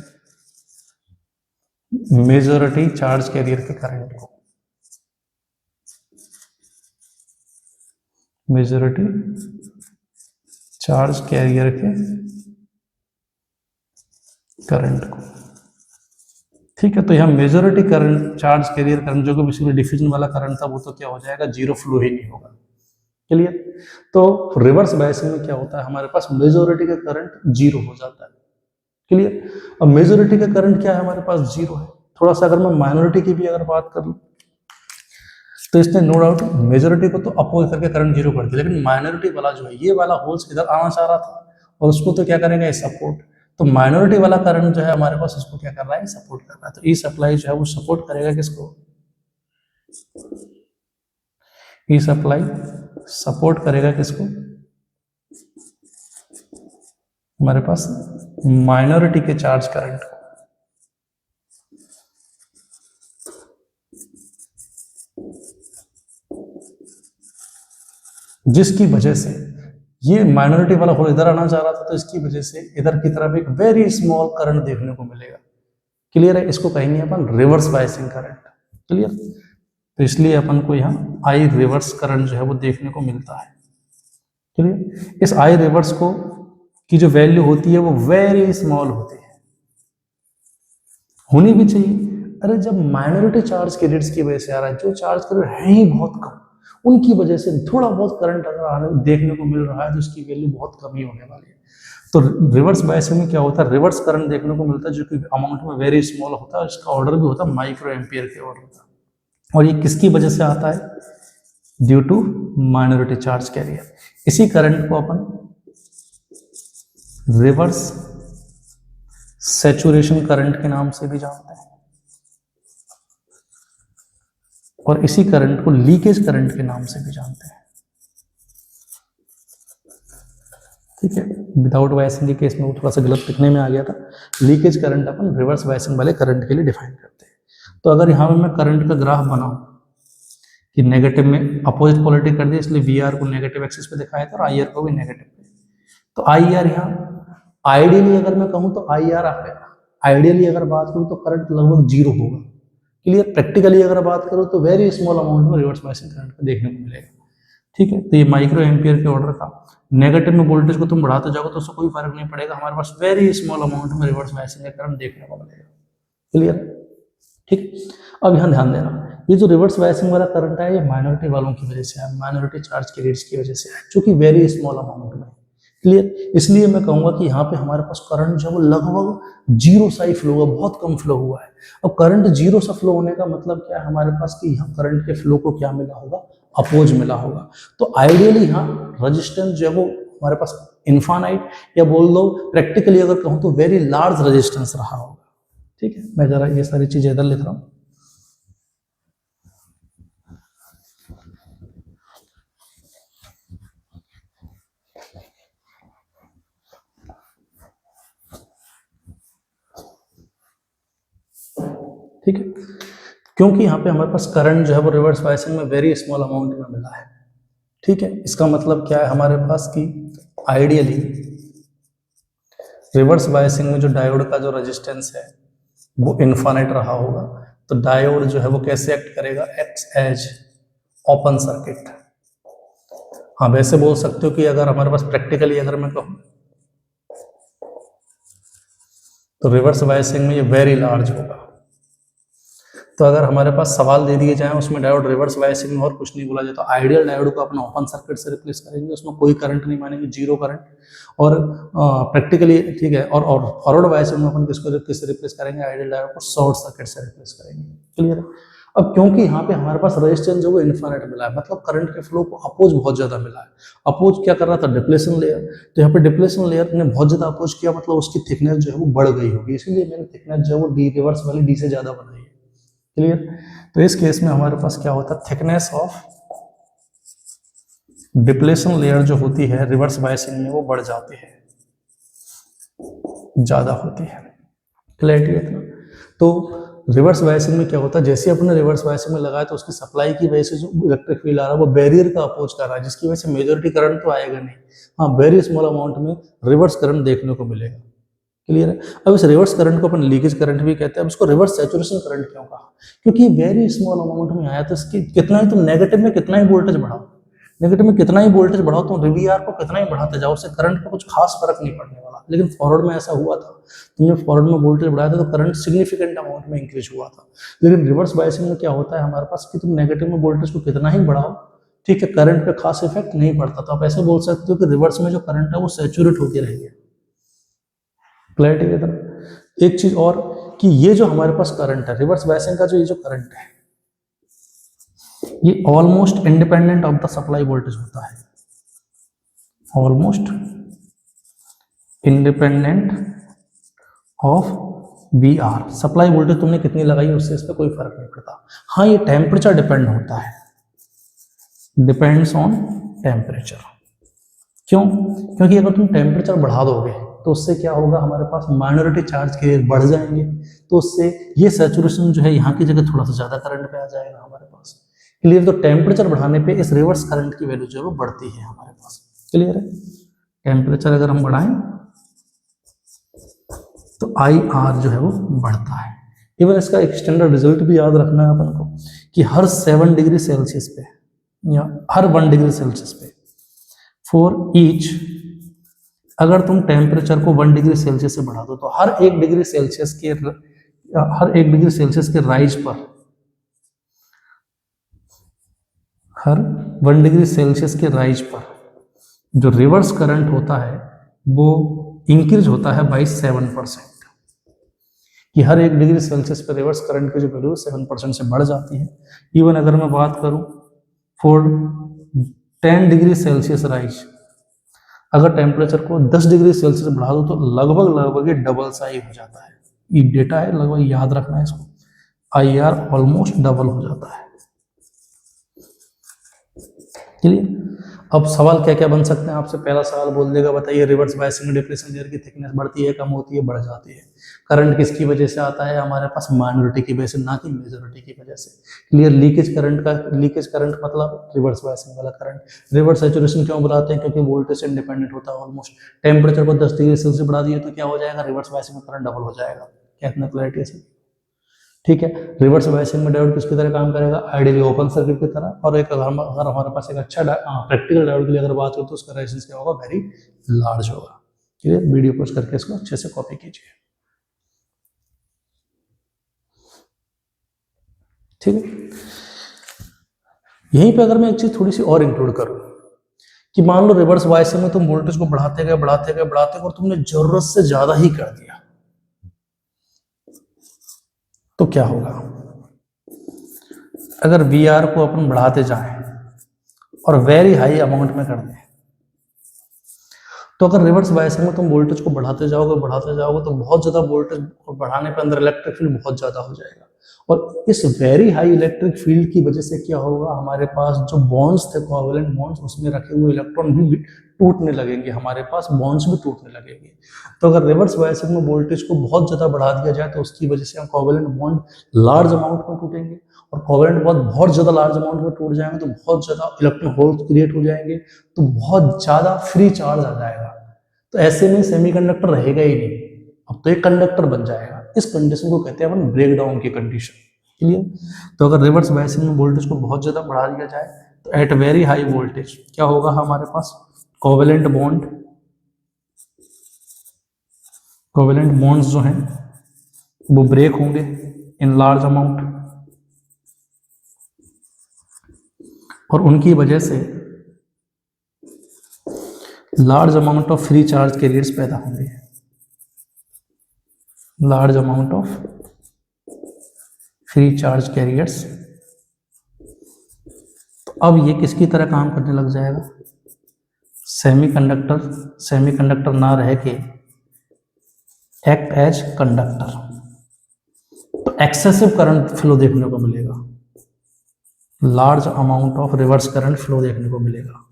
Speaker 1: मेजॉरिटी चार्ज कैरियर के करंट को, मेजॉरिटी चार्ज कैरियर के करंट को। ठीक है, तो यहां majority current charge carrier current जो कि बेसिकली डिफ्यूजन वाला करंट था वो तो क्या हो जाएगा, जीरो फ्लो ही नहीं होगा। क्लियर? तो रिवर्स बायसिंग में क्या होता है, हमारे पास मेजॉरिटी का करंट जीरो हो जाता है। क्लियर? अब मेजॉरिटी का करंट क्या है, हमारे पास जीरो है। थोड़ा सा अगर मैं माइनॉरिटी की भी अगर बात कर लूं तो इसने नो डाउट मेजॉरिटी को तो अपोज करके करंट जीरो कर दिया, लेकिन माइनॉरिटी वाला जो है ये वाला होल्स इधर आना चाह रहा था और उसको तो क्या करेंगे, सपोर्ट। तो माइनॉरिटी वाला करंट जो है हमारे पास उसको क्या कर रहा है, सपोर्ट कर रहा है। तो ई सप्लाई जो है वो सपोर्ट करेगा किसको, ई सप्लाई सपोर्ट करेगा किसको, हमारे पास माइनॉरिटी के चार्ज करंट को। जिसकी वजह से ये माइनॉरिटी वाला होल इधर आना चाह रहा था, तो इसकी वजह से इधर की तरफ एक वेरी स्मॉल करंट देखने को मिलेगा। क्लियर है? इसको कहेंगे अपन रिवर्स बायसिंग करंट। क्लियर? तो इसलिए अपन को यहाँ आई रिवर्स करंट जो है वो देखने को मिलता है। क्लियर? इस आई रिवर्स को की जो वैल्यू होती है वो वेरी स्मॉल होती है, होनी भी चाहिए। अरे जब माइनॉरिटी चार्ज कैरियर्स की वजह से आ रहा है, जो चार्ज कैरियर है ही बहुत कम, उनकी वजह से थोड़ा बहुत करंट अगर देखने को मिल रहा है तो उसकी वैल्यू बहुत कम ही होने वाली है। तो रिवर्स बायसिंग में क्या होता है, रिवर्स करंट देखने को मिलता है जो कि अमाउंट में वेरी स्मॉल होता है, और इसका ऑर्डर भी होता है माइक्रो एम्पियर के ऑर्डर का। और ये किसकी वजह से आता है, due to minority charge carrier. इसी करंट को अपन रिवर्स सैचुरेशन करंट के नाम से भी जानते हैं, और इसी करंट को लीकेज करंट के नाम से भी जानते हैं। ठीक है, विदाउट बायसिंग के केस में वो थोड़ा सा गलत लिखने में आ गया था। लीकेज करंट अपन रिवर्स बायसिंग वाले करंट के लिए डिफाइन करते हैं। तो अगर यहाँ पे मैं करंट का ग्राफ बनाऊं कि नेगेटिव में अपोजिट पोलरिटी कर दिया, इसलिए वी आर को नेगेटिव एक्सिस पे दिखाया था और आई आर को भी नेगेटिव पे। तो आई आर यहाँ आइडियली अगर मैं कहूँ तो आई आर आइडियली अगर बात करूँ तो करंट लगभग जीरो होगा। क्लियर? प्रैक्टिकली अगर बात करूँ तो वेरी स्मॉल अमाउंट में रिवर्स बायसिंग करंट को देखने को मिलेगा। ठीक है, तो ये माइक्रो एम्पियर के ऑर्डर का नेगेटिव में वोल्टेज को तुम बढ़ाते जाओगे तो उससे कोई फर्क नहीं पड़ेगा, हमारे पास वेरी स्मॉल अमाउंट में रिवर्स बायसिंग का करंट देखने को मिलेगा। क्लियर? ठीक, अब यहाँ ध्यान देना, ये जो रिवर्स बायसिंग वाला करंट है ये माइनॉरिटी वालों की वजह से है, माइनॉरिटी चार्ज कैरियर्स की वजह से है, जो कि वेरी स्मॉल अमाउंट में। क्लियर? इसलिए मैं कहूंगा कि यहाँ पे हमारे पास करंट जो है वो लगभग जीरो सा ही फ्लो हुआ, बहुत कम फ्लो हुआ है। अब करंट जीरो सा फ्लो होने का मतलब क्या है हमारे पास, कि यहाँ करंट के फ्लो को क्या मिला होगा, अपोज मिला होगा। तो आइडियली यहाँ रेजिस्टेंस जो है वो हमारे पास इन्फानाइट, या बोल दो प्रैक्टिकली अगर कहूँ तो वेरी लार्ज रेजिस्टेंस रहा होगा। ठीक है, मैं जरा ये सारी चीजें इधर लिख रहा हूँ। ठीक है, क्योंकि यहाँ पे हमारे पास करंट जो है वो रिवर्स बायसिंग में वेरी स्मॉल अमाउंट में मिला है। ठीक है, इसका मतलब क्या है हमारे पास कि आइडियली रिवर्स बायसिंग में जो डायोड का जो रेजिस्टेंस है वो इन्फानाइट रहा होगा। तो डायोड जो है वो कैसे एक्ट करेगा, एक्ट एज ओपन सर्किट। हाँ, वैसे बोल सकते हो कि अगर हमारे पास प्रैक्टिकली अगर मैं कहूँ तो रिवर्स बायसिंग में ये वेरी लार्ज होगा। तो अगर हमारे पास सवाल दे दिए जाए उसमें डायोड रिवर्स बायसिंग में और कुछ नहीं बोला जाए तो आइडियल डायोड को अपना ओपन सर्किट से रिप्लेस करेंगे, उसमें कोई करंट नहीं मानेंगे, जीरो करंट। और प्रैक्टिकली ठीक है, और फॉरवर्ड बायसिंग में अपन किससे रिप्लेस करेंगे, आइडियल डायोड को शॉर्ट सर्किट से रिप्लेस करेंगे। क्लियर है। अब क्योंकि यहाँ पे हमारे पास रेजिस्टेंस जो वो इन्फिनिट मिला है, मतलब करंट के फ्लो को अपोज बहुत ज्यादा मिला है। अपोज क्या कर रहा था, डिप्लेशन लेयर। तो यहाँ पे डिप्लेशन लेयर ने बहुत ज्यादा अपोज किया, मतलब उसकी थिकनेस जो है वो बढ़ गई होगी, इसीलिए मैंने थिकनेस जो है वो डी रिवर्स वाली डी से ज्यादा बनाई है। क्लियर। तो इस केस में हमारे पास क्या होता है, थिकनेस ऑफ डिप्लेशन लेयर जो होती है रिवर्स बायसिंग में वो बढ़ जाती है, ज्यादा होती है। क्लैरिटी है इतना। तो रिवर्स बायसिंग में क्या होता है, जैसे अपने रिवर्स बायसिंग में लगाया तो उसकी सप्लाई की वजह से जो इलेक्ट्रिक फील्ड आ रहा है वो बैरियर का अपोज कर रहा है, जिसकी वजह से मेजॉरिटी करंट तो आएगा नहीं, हाँ वेरी स्मॉल अमाउंट में रिवर्स करंट देखने को मिलेगा। क्लियर है। अब इस रिवर्स करंट को अपन लीकेज करंट भी कहते हैं। अब इसको रिवर्स सैचुरेशन करंट क्यों कहा, क्योंकि वेरी स्मॉल अमाउंट में आया तो इसकी कितना ही तुम नेगेटिव में कितना ही वोल्टेज बढ़ाओ, नेगेटिव में कितना ही वोल्टेज बढ़ाओ, तुम वीआर को कितना ही बढ़ाते जाओ, उससे करंट का कुछ खास फर्क नहीं पड़ने वाला। लेकिन फॉरवर्ड में ऐसा हुआ था, तुमने फॉरवर्ड में वोल्टेज बढ़ाया था तो करंट सिग्निफिकेंट अमाउंट में इंक्रीज हुआ था। लेकिन रिवर्स बायसिंग में क्या होता है हमारे पास कि तुम नेगेटिव में वोल्टेज को कितना ही बढ़ाओ, ठीक है, करंट पे खास इफेक्ट नहीं पड़ता। तो आप ऐसे बोल सकते हो कि रिवर्स में जो करंट है वो सैचुरेट होकर रहेगी। क्लैरिटी के तरफ। एक चीज और कि ये जो हमारे पास करंट है रिवर्स बायसिंग का, जो ये जो करंट है ये almost independent of the supply voltage होता है, almost independent of V R. Supply voltage तुमने कितनी लगाई उससे इस पर कोई फर्क नहीं पड़ता। हाँ ये टेम्परेचर डिपेंड होता है, डिपेंड्स ऑन टेम्परेचर। क्यों, क्योंकि अगर तुम टेम्परेचर बढ़ा दोगे तो उससे क्या होगा, हमारे पास माइनॉरिटी चार्ज के बढ़ जाएंगे, तो उससे ये सैचुरेशन जो है यहाँ की जगह थोड़ा सा ज्यादा करंट पे आ जाएगा हमारे पास। क्लियर। तो टेम्परेचर बढ़ाने पे इस रिवर्स करंट की वैल्यू जो है वो बढ़ती है हमारे पास। क्लियर है। टेम्परेचर अगर हम बढ़ाएं तो आई आर जो है वो बढ़ता है। इवन इसका एक स्टैंडर्ड रिजल्ट भी याद रखना है अपन को कि हर 7 डिग्री सेल्सियस पे या हर 1 डिग्री सेल्सियस पे फॉर ईच, अगर तुम टेम्परेचर को 1 डिग्री सेल्सियस से बढ़ा दो तो हर 1 डिग्री सेल्सियस के राइज पर, हर 1 डिग्री सेल्सियस के राइज पर जो रिवर्स करंट होता है वो इंक्रीज होता है बाई 7%। कि हर 1 डिग्री सेल्सियस पर रिवर्स करंट की जो वैल्यू 7% से बढ़ जाती है। इवन अगर मैं बात करूं फॉर 10 डिग्री सेल्सियस राइज, अगर टेम्परेचर को 10 डिग्री सेल्सियस बढ़ा दो तो लगभग ये डबल सा ही हो जाता है। ये डेटा है, लगभग याद रखना है इसको, आई आर ऑलमोस्ट डबल हो जाता है। चलिए अब सवाल क्या क्या बन सकते हैं आपसे। पहला सवाल बोल देगा, बताइए रिवर्स बायसिंग में डिप्लेशन लेयर की थिकनेस बढ़ती है, कम होती है, बढ़ जाती है। करंट किसकी वजह से आता है हमारे पास, माइनॉरिटी की वजह से, ना कि मेजॉरिटी की वजह से। क्लियर। लीकेज करंट मतलब रिवर्स बायसिंग वाला करंट। रिवर्स सैचुरेशन क्यों बुलाते हैं, क्योंकि वोल्टेज से इंडिपेंडेंट होता है ऑलमोस्ट। टेम्परेचर को 10 डिग्री सेल्सियस बढ़ा दिए तो क्या हो जाएगा, रिवर्स बायसिंग में करंट डबल हो जाएगा। क्या इतना क्लैरिटी है। ठीक है। रिवर्स बायसिंग में डायोड किसकी तरह काम करेगा, आइडियली ओपन सर्किट की तरह। और एक अगर हमारे पास एक अच्छा प्रैक्टिकल डायोड के लिए अगर बात हो तो उसका रेजिस्टेंस क्या होगा, वेरी लार्ज होगा। क्लियर। वीडियो पॉज करके इसको अच्छे से कॉपी कीजिए। ठीक है। यहीं पे अगर मैं एक चीज थोड़ी सी और इंक्लूड करूं कि मान लो रिवर्स बायसिंग में तुम वोल्टेज को बढ़ाते गए और तुमने जरूरत से ज्यादा ही कर दिया तो क्या होगा। अगर वी आर को अपन बढ़ाते जाएं और वेरी हाई अमाउंट में कर दें तो अगर रिवर्स बायसिंग में तुम वोल्टेज को बढ़ाते जाओगे तो बहुत ज्यादा वोल्टेज बढ़ाने पर अंदर इलेक्ट्रिक फील्ड बहुत ज्यादा हो जाएगा। और इस वेरी हाई इलेक्ट्रिक फील्ड की वजह से क्या होगा, हमारे पास जो बॉन्ड्स थे कोवेलेंट बॉन्ड्स, उसमें रखे हुए इलेक्ट्रॉन भी टूटने लगेंगे, हमारे पास बॉन्ड्स भी टूटने लगेंगे। तो अगर रिवर्स बायसिंग में वोल्टेज को बहुत ज्यादा बढ़ा दिया जाए तो उसकी वजह से हम कोवेलेंट बॉन्ड लार्ज अमाउंट में टूटेंगे, और कोवेलेंट बॉन्ड बहुत ज्यादा लार्ज अमाउंट में टूट जाएंगे तो बहुत ज्यादा इलेक्ट्रॉन होल्स क्रिएट हो जाएंगे, तो बहुत ज्यादा फ्री चार्ज आ जाएगा। तो ऐसे में सेमीकंडक्टर रहेगा ही नहीं, अब तो एक कंडक्टर बन जाएगा। इस कंडीशन को कहते हैं अपन ब्रेकडाउन की कंडीशन। क्लियर। तो अगर रिवर्स बायसिंग में वोल्टेज को बहुत ज्यादा बढ़ा दिया जाए एट वेरी हाई वोल्टेज क्या होगा हमारे पास, कोवेलेंट बॉन्ड्स जो हैं वो ब्रेक होंगे इन लार्ज अमाउंट, और उनकी वजह से large amount of free charge carriers पैदा होंगे, large amount of free charge carriers. तो अब ये किसकी तरह काम करने लग जाएगा, सेमीकंडक्टर ना रह के एक्ट एज कंडक्टर, तो एक्सेसिव करंट फ्लो देखने को मिलेगा, large amount of reverse current flow देखने को मिलेगा।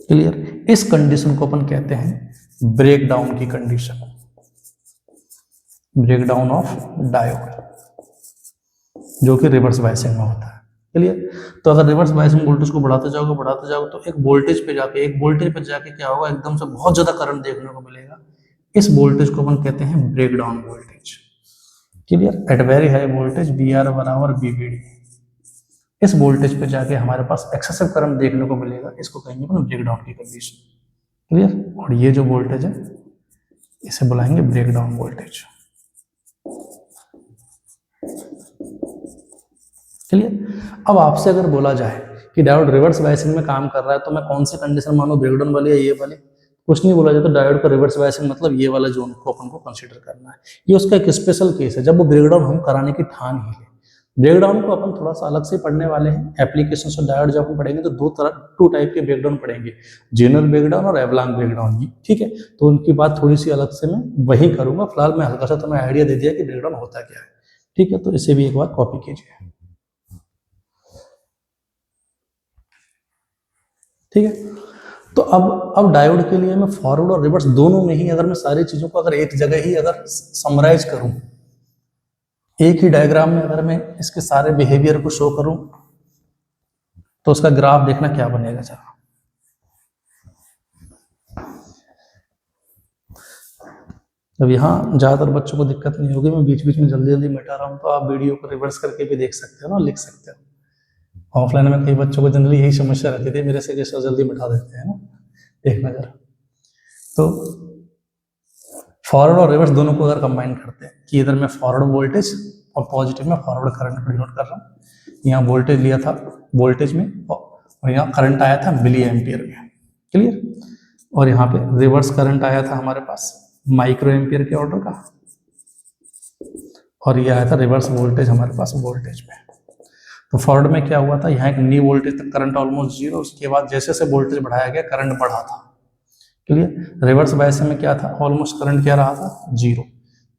Speaker 1: क्लियर, इस कंडीशन को अपन कहते हैं ब्रेक डाउन की condition, breakdown of diode, जो कि रिवर्स बायसिंग में होता है। क्लियर, तो अगर रिवर्स बायसिंग वोल्टेज को बढ़ाते जाओगे तो एक वोल्टेज पे जाके क्या होगा, एकदम से बहुत ज्यादा करंट देखने को मिलेगा। इस वोल्टेज को अपन कहते हैं breakdown voltage. Clear, at very high voltage VR बराबर VVD, इस वोल्टेज पे जाके हमारे पास एक्सेसिव करंट देखने को मिलेगा, इसको कहेंगे अपन ब्रेक डाउन की कंडीशन। क्लियर, और ये जो वोल्टेज है इसे बुलाएंगे ब्रेक डाउन वोल्टेज। क्लियर, अब आपसे अगर बोला जाए कि डायोड रिवर्स बायसिंग में काम कर रहा है तो मैं कौन सी कंडीशन मानूं, ब्रेक डाउन वाली या ये वाली, कुछ नहीं बोला जाए तो डायोड का रिवर्स बायसिंग मतलब ये वाला जोन को अपन को कंसीडर करना है। ये उसका एक स्पेशल केस है जब वो ब्रेकडाउन हम कराने की ठान ही ले। ब्रेकडाउन को अपन थोड़ा सा अलग से पढ़ने वाले हैं, एप्लीकेशन ऑफ डायोड जब हम पढ़ेंगे तो टू टाइप के ब्रेकडाउन पढ़ेंगे, जनरल ब्रेकडाउन और एवलांग ब्रेकडाउन। ठीक है, तो उनकी बात थोड़ी सी अलग से मैं वही करूंगा, फिलहाल मैं हल्का सा तुम्हें आइडिया दे दिया कि ब्रेकडाउन होता क्या है। ठीक है, तो इसे भी एक बार कॉपी कीजिए। ठीक है, तो अब डायोड के लिए मैं फॉरवर्ड और रिवर्स दोनों में ही अगर मैं सारी चीजों को अगर एक जगह ही अगर समराइज करूं, एक ही डायग्राम में अगर मैं इसके सारे बिहेवियर को शो करूं तो उसका ग्राफ देखना क्या बनेगा। चलो अब यहाँ ज्यादातर बच्चों को दिक्कत नहीं होगी, मैं बीच बीच में जल्दी जल्दी मिटा रहा हूँ, तो आप वीडियो को रिवर्स करके भी देख सकते हो ना, लिख सकते हो। ऑफलाइन में कई बच्चों को जनरली यही समस्या रहती थी, मेरे से जैसे जल्दी मिटा देते हैं ना, देखना जरा। तो फॉरवर्ड और रिवर्स दोनों को अगर कंबाइन करते हैं कि इधर मैं फॉरवर्ड वोल्टेज और पॉजिटिव में फॉरवर्ड करंट को डिनोट कर रहा हूँ, यहाँ वोल्टेज लिया था वोल्टेज में और यहाँ करंट आया था मिली एम्पियर में। क्लियर, और यहाँ पे रिवर्स करंट आया था हमारे पास माइक्रो एम्पियर के ऑर्डर का, और ये आया था रिवर्स वोल्टेज हमारे पास वोल्टेज में। तो फॉरवर्ड में क्या हुआ था, यहाँ एक नी वोल्टेज तक करंट ऑलमोस्ट जीरो, उसके बाद जैसे जैसे वोल्टेज बढ़ाया गया करंट बढ़ा था। क्लियर, रिवर्स बायसिंग में क्या था, ऑलमोस्ट करंट क्या रहा था, जीरो।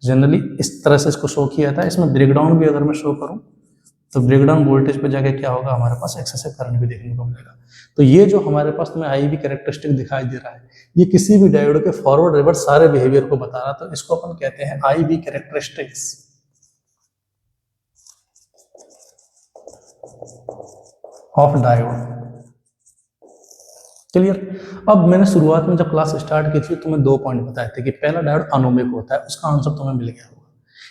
Speaker 1: जनरली इस तरह से इसको शो किया था। इसमें ब्रेकडाउन भी अगर मैं शो करूं तो ब्रेकडाउन वोल्टेज पे जाके क्या होगा, हमारे पास एक्सेसिव करंट भी देखने को मिलेगा। तो ये जो हमारे पास तुम्हें आई भी कैरेक्टरिस्टिक दिखाई दे रहा है, ये किसी भी डायोड के फॉरवर्ड रिवर्स सारे बिहेवियर को बता रहा, तो इसको अपन कहते हैं आई भी कैरेक्टरिस्टिक्स ऑफ डायोड। क्लियर, अब मैंने शुरुआत में जब क्लास स्टार्ट की थी तो मैं 2 पॉइंट बताए थे कि पहला डायोड अनोमिक होता है, उसका आंसर तुम्हें मिल गया होगा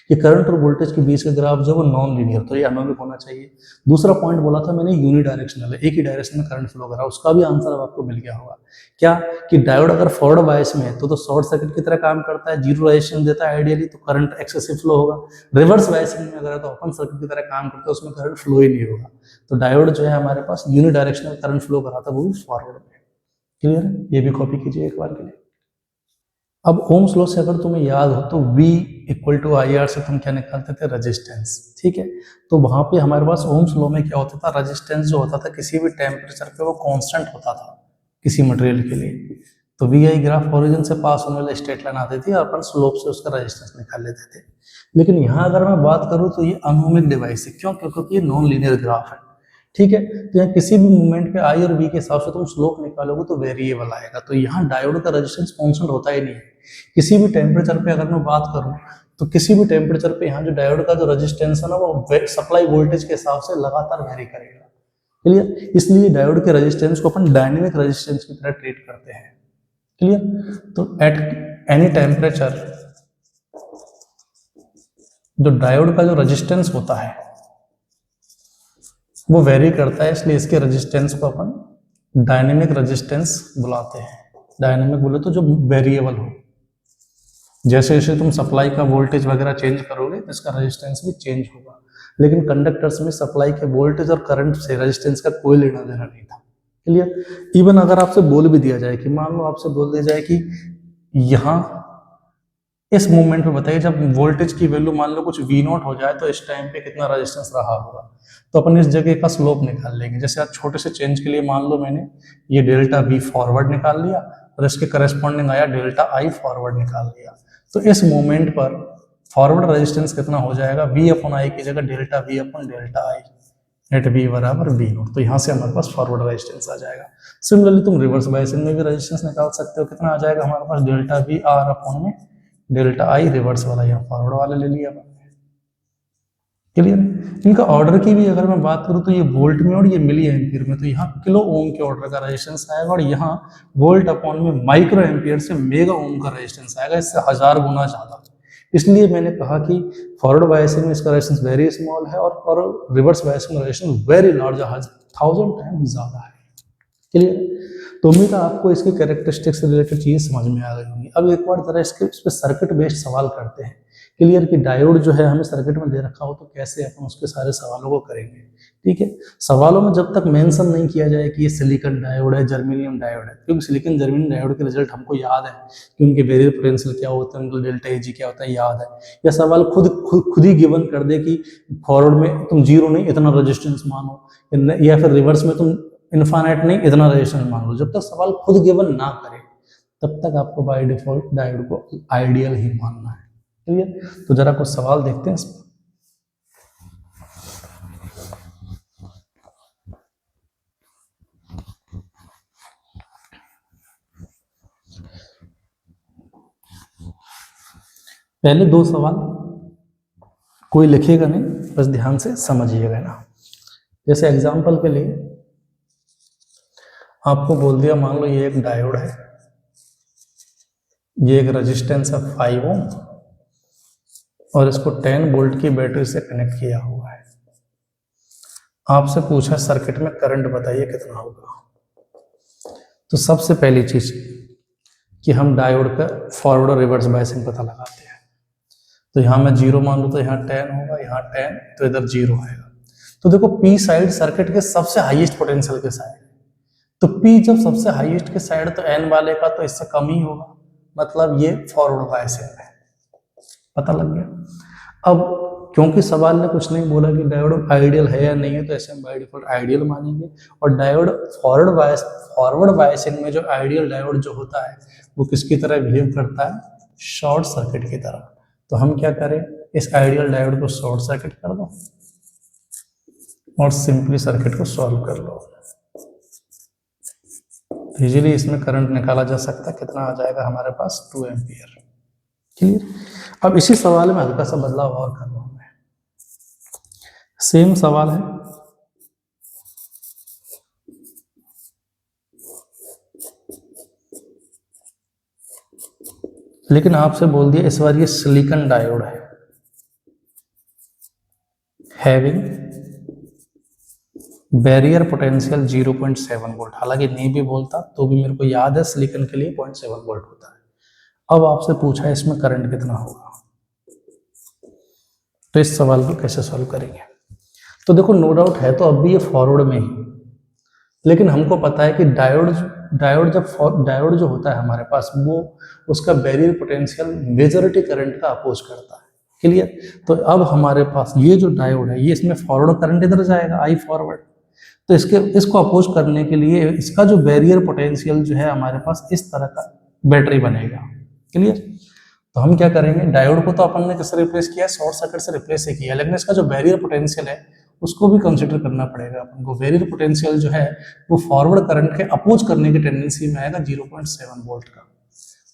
Speaker 1: कि करंट और वोल्टेज के बीच का ग्राफ जो वो नॉन लीनियर, तो ये अनोमिक होना चाहिए। दूसरा पॉइंट बोला था मैंने यूनिडायरेक्शनल है, एक ही डायरेक्शन में करंट फ्लो कर रहा है, उसका भी आंसर अब आपको मिल गया होगा। क्या कि डायोड अगर फॉरवर्ड बायस में है तो शॉर्ट सर्किट की तरह काम करता है, जीरो रेजिस्टेंस देता है आइडियली, तो करंट एक्सेसिव फ्लो होगा। रिवर्स बायसिंग में अगर है तो ओपन सर्किट की तरह काम करता है, उसमें करंट फ्लो ही नहीं होगा। तो डायोड जो है हमारे पास यूनिडायरेक्शनल करंट फ्लो कराता है, वो भी फॉरवर्ड में। क्लियर है, ये भी कॉपी कीजिए एक बार के लिए। अब ओम्स लॉ से अगर तुम्हें याद हो तो V इक्वल टू IR से तुम क्या निकालते थे, रेजिस्टेंस। ठीक है, तो वहां पे हमारे पास ओम्स लॉ में क्या होता था, रेजिस्टेंस जो होता था किसी भी टेम्परेचर पे वो कांस्टेंट होता था किसी मटेरियल के लिए। तो VI ग्राफ ओरिजिन से पास होने वाली स्ट्रेट लाइन आती थी और अपन स्लोप से उसका रेजिस्टेंस निकाल लेते थे। लेकिन यहाँ अगर मैं बात करूँ तो ये अनोमिक डिवाइस है, क्यों, क्योंकि ये नॉन लीनियर ग्राफ है। ठीक है, तो यहाँ किसी भी मूवमेंट पे I और V के हिसाब से तुम स्लोप निकालोगे तो वेरिएबल आएगा। तो यहाँ डायोड का रेजिस्टेंस कांस्टेंट होता ही नहीं है। किसी भी टेम्परेचर पे अगर मैं बात करूं तो किसी भी टेम्परेचर पे यहाँ जो डायोड का जो रेजिस्टेंस है ना वो सप्लाई वोल्टेज के हिसाब से लगातार वेरी करेगा। क्लियर, इसलिए डायोड के रेजिस्टेंस को अपन डायनेमिक रेजिस्टेंस की तरह ट्रीट करते हैं। क्लियर, तो एट एनी टेम्परेचर जो डायोड का जो रेजिस्टेंस होता है वो वेरी करता है, इसलिए इसके रेजिस्टेंस को अपन डायनेमिक रेजिस्टेंस बुलाते हैं। डायनेमिक बोले तो जो वेरिएबल हो, जैसे जैसे तुम सप्लाई का वोल्टेज वगैरह चेंज करोगे तो इसका रेजिस्टेंस भी चेंज होगा। लेकिन कंडक्टर्स में सप्लाई के वोल्टेज और करंट से रेजिस्टेंस का कोई लेना देना नहीं था। क्लियर? इवन अगर आपसे बोल भी दिया जाए कि मान लो आपसे बोल दिया जाए कि यहाँ इस मोमेंट में बताइए जब वोल्टेज की वैल्यू मान लो कुछ V0 हो जाए तो इस टाइम पे कितना रेजिस्टेंस रहा होगा, तो अपन इस जगह का स्लोप निकाल लेंगे। जैसे आज छोटे से चेंज के लिए मान लो मैंने ये डेल्टा V फॉरवर्ड निकाल लिया और इसके करस्पॉन्डिंग आया डेल्टा I फॉरवर्ड निकाल लिया। तो इस मोमेंट पर फॉरवर्ड रेजिस्टेंस कितना हो जाएगा, V अपॉन I की जगह delta V upon delta I at V बराबर V0। तो यहाँ से हमारे पास फॉरवर्ड रेजिस्टेंस आ जाएगा। सिमिलरली तुम रिवर्स बायसिंग में भी रेजिस्टेंस निकाल सकते हो। कितना आ जाएगा हमारे पास, डेल्टा V R अपॉन में डेल्टा I, रिवर्स वाला यहाँ फॉरवर्ड वाला ले लिया। क्लियर? इनका ऑर्डर की भी अगर मैं बात करूँ तो ये वोल्ट में और ये मिली एम्पियर में, तो यहाँ किलो ओम के ऑर्डर का रेजिस्टेंस आएगा और यहाँ वोल्ट अपॉन में माइक्रो एम्पियर से मेगा ओम का रेजिस्टेंस आएगा, इससे 1000 गुना ज्यादा। इसलिए मैंने कहा कि फॉरवर्ड बायसिंग में इसका रेजिस्टेंस वेरी स्मॉल है और रिवर्स बायसिंग में रेजिस्टेंस वेरी लार्ज, 1000 टाइम्स ज्यादा है। क्लियर? तो उम्मीद है आपको इसके कैरेक्टरिस्टिक्स से रिलेटेड चीजें समझ में आ गई होंगी। अब एक बार जरा इस पे सर्किट बेस्ड सवाल करते हैं। क्लियर? कि डायोड जो है हमें सर्किट में दे रखा हो तो कैसे अपन उसके सारे सवालों को करेंगे। ठीक है? सवालों में जब तक मेंशन नहीं किया जाए कि ये सिलिकॉन डायोड है, जर्मेनियम डायोड है, क्योंकि सिलिकॉन जर्मेनियम डायोड के रिजल्ट हमको याद है कि उनके बैरियर पोटेंशियल क्या होता है, उनका डेल्टा एजी क्या होता है, याद है। या सवाल खुद ही गिवन कर दे कि फॉरवर्ड में तुम जीरो नहीं इतना रेजिस्टेंस मानो, या फिर रिवर्स में तुम इनफाइनाइट नहीं इतना रेजिस्टेंस मान लो। जब तक सवाल खुद गिवन ना करे तब तक आपको बाय डिफॉल्ट डायोड को आइडियल ही मानना है। क्लियर? तो जरा कुछ सवाल देखते हैं इसमें। पहले दो सवाल कोई लिखेगा नहीं, बस ध्यान से समझिएगा ना। जैसे एग्जांपल के लिए आपको बोल दिया, मान लो ये एक डायोड है, ये एक रेजिस्टेंस है 5 ओम और इसको 10 वोल्ट की बैटरी से कनेक्ट किया हुआ है। आपसे पूछा सर्किट में करंट बताइए कितना होगा। तो सबसे पहली चीज कि हम डायोड का फॉरवर्ड और रिवर्स बायसिंग पता लगाते हैं। तो यहाँ मैं 0 मान लूँ तो यहाँ 10 होगा, यहाँ 10 तो इधर 0 आएगा। तो देखो P साइड सर्किट के सबसे हाईएस्ट पोटेंशियल के साइड, तो P जब सबसे हाईएस्ट के साइड तो N वाले का तो इससे कम ही होगा, मतलब ये फॉरवर्ड बायसिंग है। पता लग गया। अब क्योंकि सवाल ने कुछ नहीं बोला कि डायोड आइडियल है या नहीं है, तो ऐसे हम बाय डिफॉल्ट आइडियल मानेंगे। और डायोड फॉरवर्ड बायसिंग में जो आइडियल डायोड जो होता है वो किसकी तरह बिहेव करता है, शॉर्ट सर्किट की तरह। तो हम क्या करें, इस आइडियल डायोड को शॉर्ट सर्किट कर दो और सिंपली सर्किट को सॉल्व कर लो। इजीली इसमें करंट निकाला जा सकता है। कितना आ जाएगा हमारे पास, 2 एम्पियर। क्लियर? अब इसी सवाल में हल्का सा बदलाव और कर रहा हूं मैं। सेम सवाल है, लेकिन आपसे बोल दिया इस बार ये सिलिकॉन डायोड है, हैविंग बैरियर पोटेंशियल 0.7 वोल्ट। हालांकि नहीं भी बोलता तो भी मेरे को याद है सिलिकॉन के लिए 0.7 वोल्ट होता है। अब आपसे पूछा है इसमें करंट कितना होगा, तो इस सवाल को कैसे सॉल्व करेंगे। तो देखो नो डाउट है तो अब भी ये फॉरवर्ड में ही, लेकिन हमको पता है कि डायोड जो होता है हमारे पास वो उसका बैरियर पोटेंशियल मेजॉरिटी करंट का अपोज करता है। क्लियर? तो अब हमारे पास ये जो डायोड है ये इसमें फॉरवर्ड करंट इधर जाएगा, आई फॉरवर्ड। तो इसको अपोज करने के लिए इसका जो बैरियर पोटेंशियल जो है हमारे पास इस तरह का बैटरी बनेगा। क्लियर? तो हम क्या करेंगे, डायोड को तो अपन ने किससे रिप्लेस किया, शॉर्ट सर्किट से रिप्लेस ही किया, लेकिन इसका जो बैरियर पोटेंशियल है उसको भी कंसिडर करना पड़ेगा अपन को। बैरियर पोटेंशियल जो है वो फॉरवर्ड करंट के अपोज करने की टेंडेंसी में आएगा 0.7 वोल्ट का।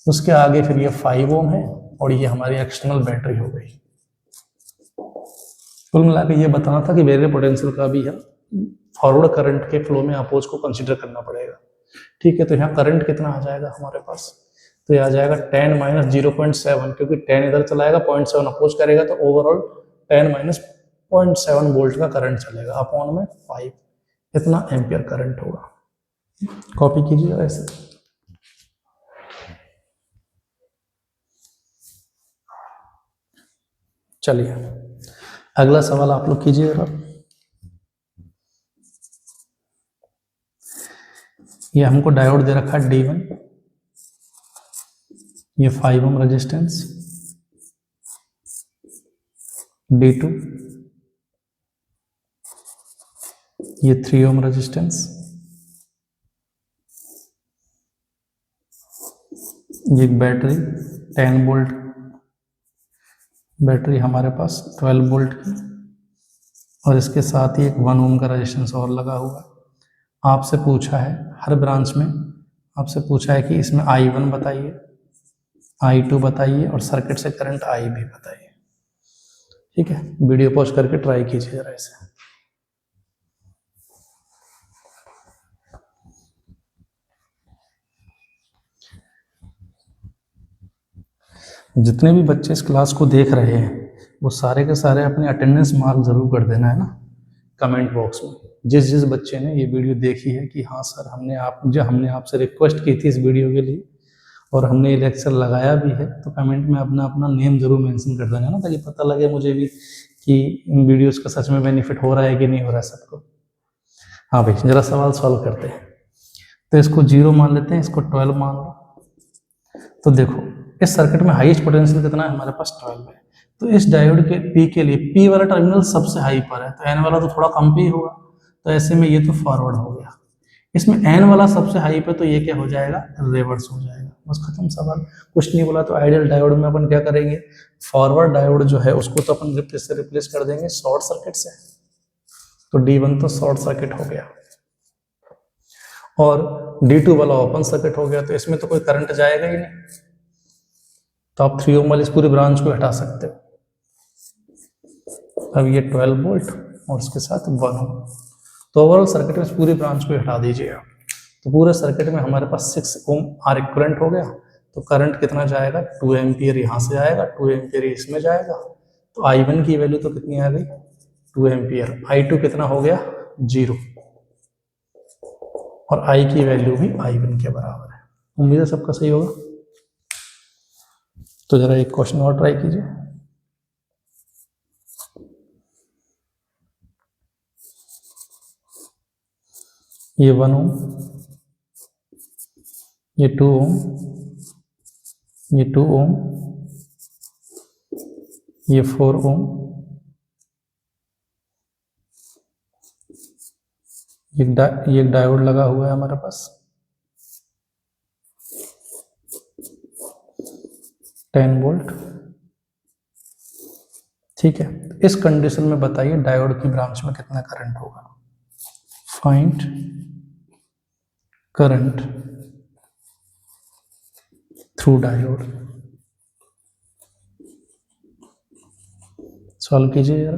Speaker 1: उसके आगे फिर ये 5 ओम है और ये हमारी एक्सटर्नल बैटरी हो गई। कुल मिला के ये बताना था कि बैरियर पोटेंशियल का भी है फॉरवर्ड करंट के फ्लो में अपोज को कंसिडर करना पड़ेगा। ठीक है? तो यहाँ करंट कितना आ जाएगा हमारे पास, तो ये आ जाएगा 10 माइनस 0.7, क्योंकि 10 इधर चलाएगा 0.7 अपोज करेगा तो ओवरऑल 10 माइनस 0.7 वोल्ट का करंट चलेगा, अपॉन में 5, इतना एम्पियर करंट होगा। कॉपी कीजिए ऐसे। चलिए अगला सवाल आप लोग कीजिएगा। ये हमको डायोड दे रखा है D1, ये 5 ओम रेजिस्टेंस, D2 ये 3 ओम रेजिस्टेंस, ये एक बैटरी 10 वोल्ट बैटरी हमारे पास 12 वोल्ट की, और इसके साथ ही एक 1 ओम का रेजिस्टेंस और लगा हुआ है। आपसे पूछा है हर ब्रांच में, आपसे पूछा है कि इसमें I1 बताइए, I2 बताइए, और सर्किट से करंट I भी बताइए। ठीक है, वीडियो पॉज करके ट्राई कीजिए जरा इसे। जितने भी बच्चे इस क्लास को देख रहे हैं वो सारे के सारे अपने अटेंडेंस मार्क जरूर कर देना है ना, कमेंट बॉक्स में। जिस जिस बच्चे ने ये वीडियो देखी है कि हाँ सर हमने आपसे रिक्वेस्ट की थी इस वीडियो के लिए और हमने ये लेक्चर लगाया भी है, तो कमेंट में अपना अपना नेम जरूर मेंशन कर देना ना, ताकि पता लगे मुझे भी कि इन वीडियोस का सच में बेनिफिट हो रहा है कि नहीं हो रहा है सबको। हाँ भाई जरा सवाल सॉल्व करते हैं। तो इसको 0 मान लेते हैं, इसको 12 मान लो। तो देखो इस सर्किट में हाईएस्ट पोटेंशियल कितना है, हमारे पास 12 है। तो इस डायोड के पी के लिए पी वाला टर्मिनल सबसे हाई पर है, तो एन वाला तो थोड़ा कम पे ही होगा, तो ऐसे में ये तो फॉरवर्ड हो गया। इसमें एन वाला सबसे हाई पे, तो ये क्या हो जाएगा, रिवर्स हो जाएगा। बस खत्म सवाल, कुछ नहीं बोला। तो आइडियल डायोड में अपन क्या करेंगे, फॉरवर्ड डायोड जो है उसको तो अपन रिप्लेस कर देंगे शॉर्ट सर्किट से। तो D1 तो शॉर्ट सर्किट हो गया और D2 वाला ओपन सर्किट हो गया, तो इसमें तो कोई करंट जाएगा ही नहीं, तो आप 3 ओम वाली इस पूरी ब्रांच को हटा सकते हो। अब ये 12 वोल्ट और उसके साथ 1 ओम, तो ओवरऑल सर्किट में इस पूरी ब्रांच को हटा दीजिए आप। तो पूरे सर्किट में हमारे पास 6 ओम आर इक्विवेलेंट हो गया। तो करंट कितना जाएगा, 2 एम्पियर यहाँ से आएगा, 2 एम्पियर इसमें जाएगा। तो I1 की वैल्यू तो कितनी आ गई, 2 एम्पियर। I2 कितना हो गया, 0, और I की वैल्यू भी I1 के बराबर है। उम्मीद है सबका सही होगा। तो जरा एक क्वेश्चन और ट्राई कीजिए। ये 1 ओम, ये 2 ओम, ये 2 ओम, ये 4 ओम, ये एक डायोड लगा हुआ है हमारे पास, 10 वोल्ट। ठीक है, इस कंडीशन में बताइए डायोड की ब्रांच में कितना करंट होगा। Find current through diode. Solve कीजिए जरा।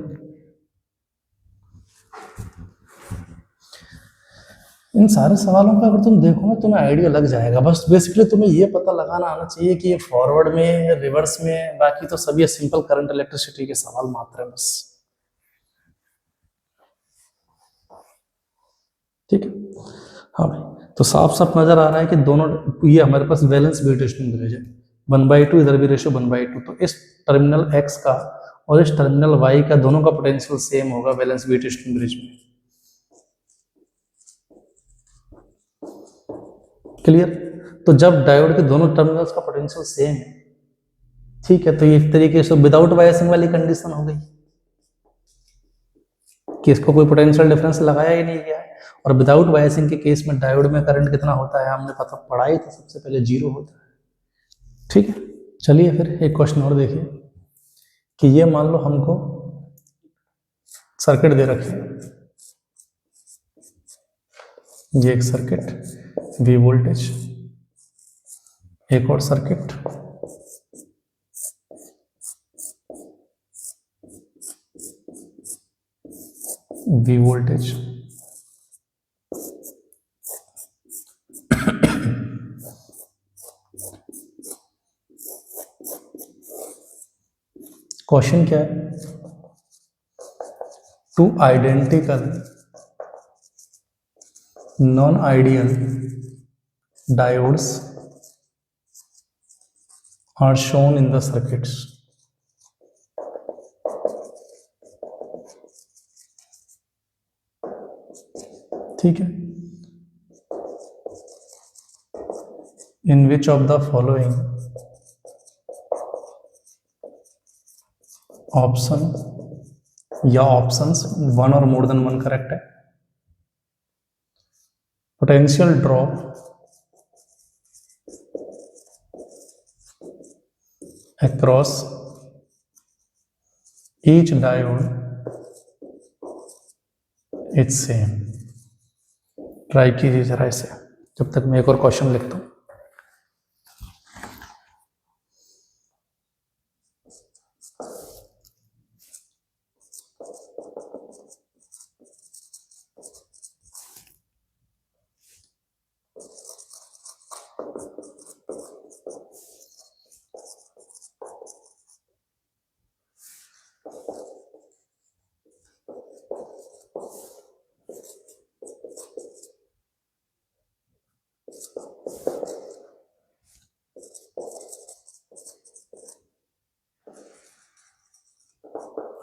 Speaker 1: इन सारे सवालों का अगर तुम देखो ना तुम्हें आइडिया लग जाएगा। बस बेसिकली तुम्हें ये पता लगाना आना चाहिए कि ये फॉरवर्ड में, रिवर्स में, बाकी तो सभी सिंपल करंट इलेक्ट्रिसिटी के सवाल मात्र है बस। ठीक है, हाँ भाई, तो साफ साफ नजर आ रहा है कि दोनों, ये हमारे पास बैलेंस बीट स्ट्रिंग ब्रिज है, 1/2, इधर भी रेशियो 1/2। तो इस टर्मिनल X का और इस टर्मिनल Y का दोनों का पोटेंशियल सेम होगा बैलेंस बीट स्ट्रिंग ब्रिज में। क्लियर। तो जब डायोड के दोनों टर्मिनल्स का पोटेंशियल सेम है, ठीक है, तो ये एक तरीके से विदाउट बायसिंग वाली कंडीशन हो गई कि इसको कोई पोटेंशियल डिफरेंस लगाया ही नहीं गया है। और विदाउट बायसिंग के केस में डायोड में करंट कितना होता है, हमने पता पढ़ा ही था, सबसे पहले 0 होता है। ठीक है, चलिए फिर एक क्वेश्चन और देखिए कि ये मान लो हमको सर्किट दे रखी है, ये एक सर्किट, V वोल्टेज, एक और सर्किट, V वोल्टेज, क्वेश्चन क्या है two identical non ideal diodes are shown in the circuits. ठीक है, in which of the following option या ऑप्शंस वन और मोर देन वन करेक्ट है. Potential drop across each diode is same. Try कीजिए जरा इसे, जब तक मैं एक और क्वेश्चन लिखता हूं.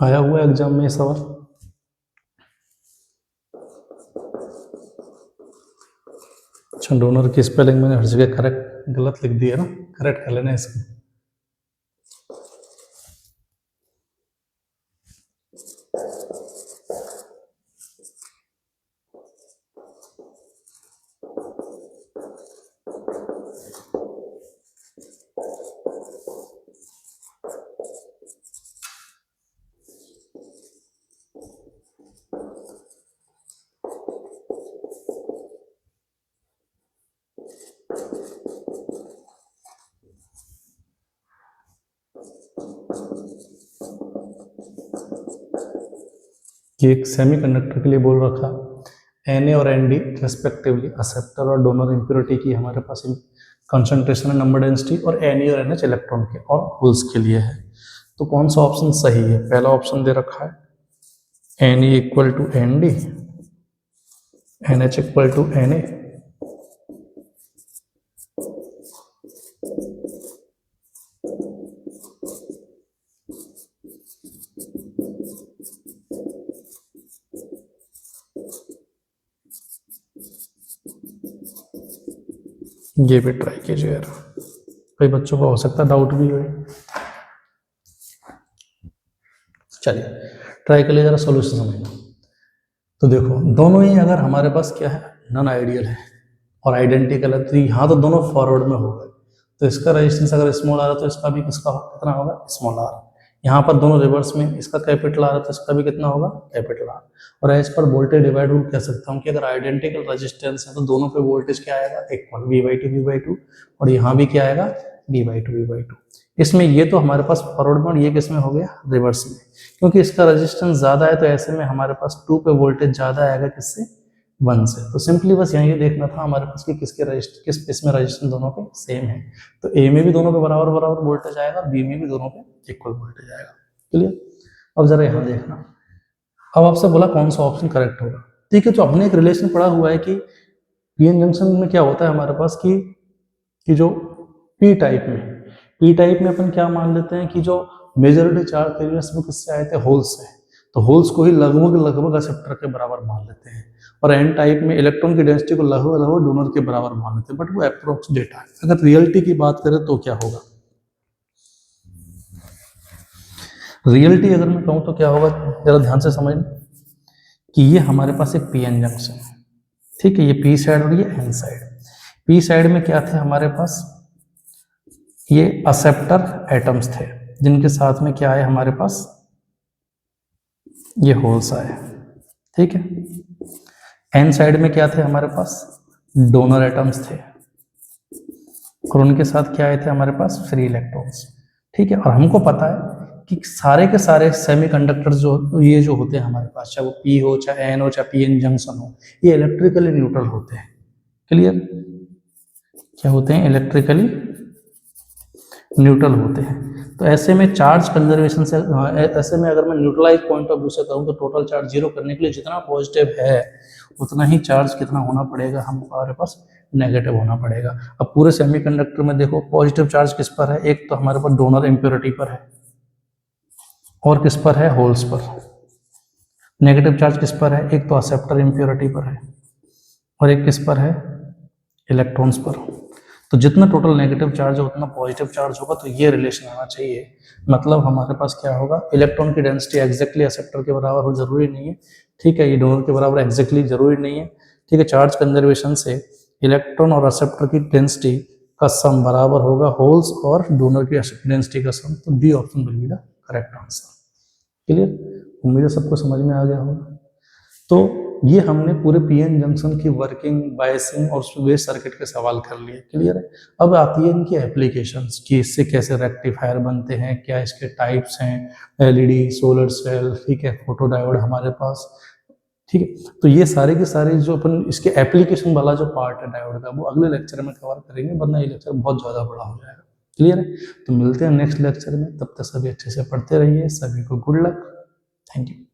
Speaker 1: आया हुआ एग्जाम में सवाल. अच्छा, डोनर की स्पेलिंग मैंने हर जगह करेक्ट गलत लिख दिया ना, करेक्ट कर लेना इसको. ये एक सेमीकंडक्टर के लिए बोल रखा, Na और Nd रेस्पेक्टिवली एक्सेप्टर और डोनर इम्प्योरिटी की हमारे पास कंसंट्रेशन है, नंबर डेंसिटी, और Na और NH इलेक्ट्रॉन के और होल्स के लिए है. तो कौन सा ऑप्शन सही है? पहला ऑप्शन दे रखा है Na equal to Nd, NH equal to Na. ये भी ट्राई कीजिए यार, कई बच्चों को हो सकता है डाउट भी हो. चलिए ट्राई कर लिए जरा सॉल्यूशन समझना. तो देखो, दोनों ही अगर हमारे पास क्या है, नॉन आइडियल है और आइडेंटिकल है, तो यहाँ तो दोनों फॉरवर्ड में हो गए. तो इसका रेजिस्टेंस अगर स्मॉल आ रहा है तो इसका भी किसका कितना होगा, स्मॉल आर. यहाँ पर दोनों रिवर्स में, इसका कैपिटल आ रहा है तो इसका भी कितना होगा, कैपिटल आर. और as per voltage divide rule कह सकता हूँ कि अगर आइडेंटिकल रेजिस्टेंस है तो दोनों पे वोल्टेज क्या आएगा, इक्वल V/2 और यहाँ भी क्या आएगा, V/2. इसमें ये तो हमारे पास फॉरवर्ड में और ये किसमें हो गया, रिवर्स में. क्योंकि इसका रेजिस्टेंस ज्यादा है तो ऐसे में हमारे पास 2 पे वोल्टेज ज्यादा आएगा किससे, 1 से. तो सिंपली बस यहाँ ये देखना था हमारे पास कि किस इसमें रेजिस्टेंस दोनों पे सेम है. तो ए में भी दोनों पे बराबर बराबर वोल्टेज आएगा, बी में भी दोनों पे इक्वल वोल्टेज आएगा. क्लियर? अब जरा यहाँ देखना, अब आपसे बोला कौन सा ऑप्शन करेक्ट होगा. ठीक है, तो हमने एक रिलेशन पढ़ा हुआ है कि पीएन जंक्शन में क्या होता है हमारे पास कि जो पी टाइप में अपन क्या मान लेते हैं कि जो मेजॉरिटी चार्ज कैरियर्स वो किससे आए थे, होल्स से. तो होल्स को ही लगभग एक्सेप्टर के बराबर मान लेते हैं. और एन टाइप में इलेक्ट्रॉन की डेंसिटी को लगभग डोनर के बराबर मान लेते हैं. बट वो अप्रोक्स डेटा है. अगर रियलिटी की बात करें तो क्या होगा, रियलिटी अगर मैं कहूं तो क्या होगा, जरा ध्यान से समझना कि ये हमारे पास एक पीएन जंक्शन है. ठीक है, ये पी साइड और ये एन साइड. पी साइड में क्या थे हमारे पास, ये एक्सेप्टर एटम्स थे जिनके साथ में क्या है हमारे पास, ये होल्स आए. ठीक है, एन साइड में क्या थे हमारे पास, डोनर एटम्स थे और उनके साथ क्या आए थे हमारे पास, फ्री इलेक्ट्रॉन्स. ठीक है, और हमको पता है कि सारे के सारे सेमीकंडक्टर्स जो होते हैं हमारे पास, चाहे वो पी हो, चाहे एन हो, चाहे पीएन जंक्शन हो, ये इलेक्ट्रिकली न्यूट्रल होते हैं. क्लियर? क्या होते हैं, इलेक्ट्रिकली न्यूट्रल होते हैं। तो ऐसे में चार्ज कंजर्वेशन से ऐसे में अगर मैं न्यूट्रलाइज पॉइंट ऑफ व्यू से करूँ तो टोटल चार्ज जीरो करने के लिए जितना पॉजिटिव है उतना ही चार्ज कितना होना पड़ेगा, हमारे पास नेगेटिव होना पड़ेगा। अब पूरे सेमीकंडक्टर में देखो पॉजिटिव चार्ज किस पर है, एक तो हमारे पास डोनर इम्प्योरिटी पर है और किस पर है, होल्स पर। नेगेटिव चार्ज किस पर है, एक तो एक्सेप्टर इम्प्योरिटी पर है और एक किस पर है, इलेक्ट्रॉन्स पर। तो जितना टोटल नेगेटिव चार्ज है उतना पॉजिटिव चार्ज होगा, तो ये रिलेशन आना चाहिए। मतलब हमारे पास क्या होगा, इलेक्ट्रॉन की डेंसिटी एग्जैक्टली एक्सेप्टर के बराबर हो जरूरी नहीं है, ठीक है, ये डोनर के बराबर एग्जैक्टली जरूरी नहीं है, ठीक है। चार्ज कंजर्वेशन से इलेक्ट्रॉन और एक्सेप्टर की डेंसिटी का सम बराबर होगा होल्स और डोनर की डेंसिटी का सम। तो B option will be the correct answer. Clear, उम्मीद है सबको समझ में आ गया होगा। तो ये हमने पूरे पीएन जंक्शन की वर्किंग, बायसिंग और बेस सर्किट के सवाल कर लिए। क्लियर है। अब आती है इनकी एप्लीकेशंस कि इससे कैसे रेक्टिफायर बनते हैं, क्या इसके टाइप्स हैं, एलईडी, सोलर सेल, ठीक है, फोटो डायोड हमारे पास, ठीक है। तो ये सारे के सारे जो अपन इसके एप्लीकेशन वाला जो पार्ट है डायोड का वो अगले लेक्चर में कवर करेंगे, वरना ये लेक्चर बहुत ज़्यादा बड़ा हो जाएगा। क्लियर है। तो मिलते हैं नेक्स्ट लेक्चर में, तब तक सभी अच्छे से पढ़ते रहिए, सभी को गुड लक, थैंक यू।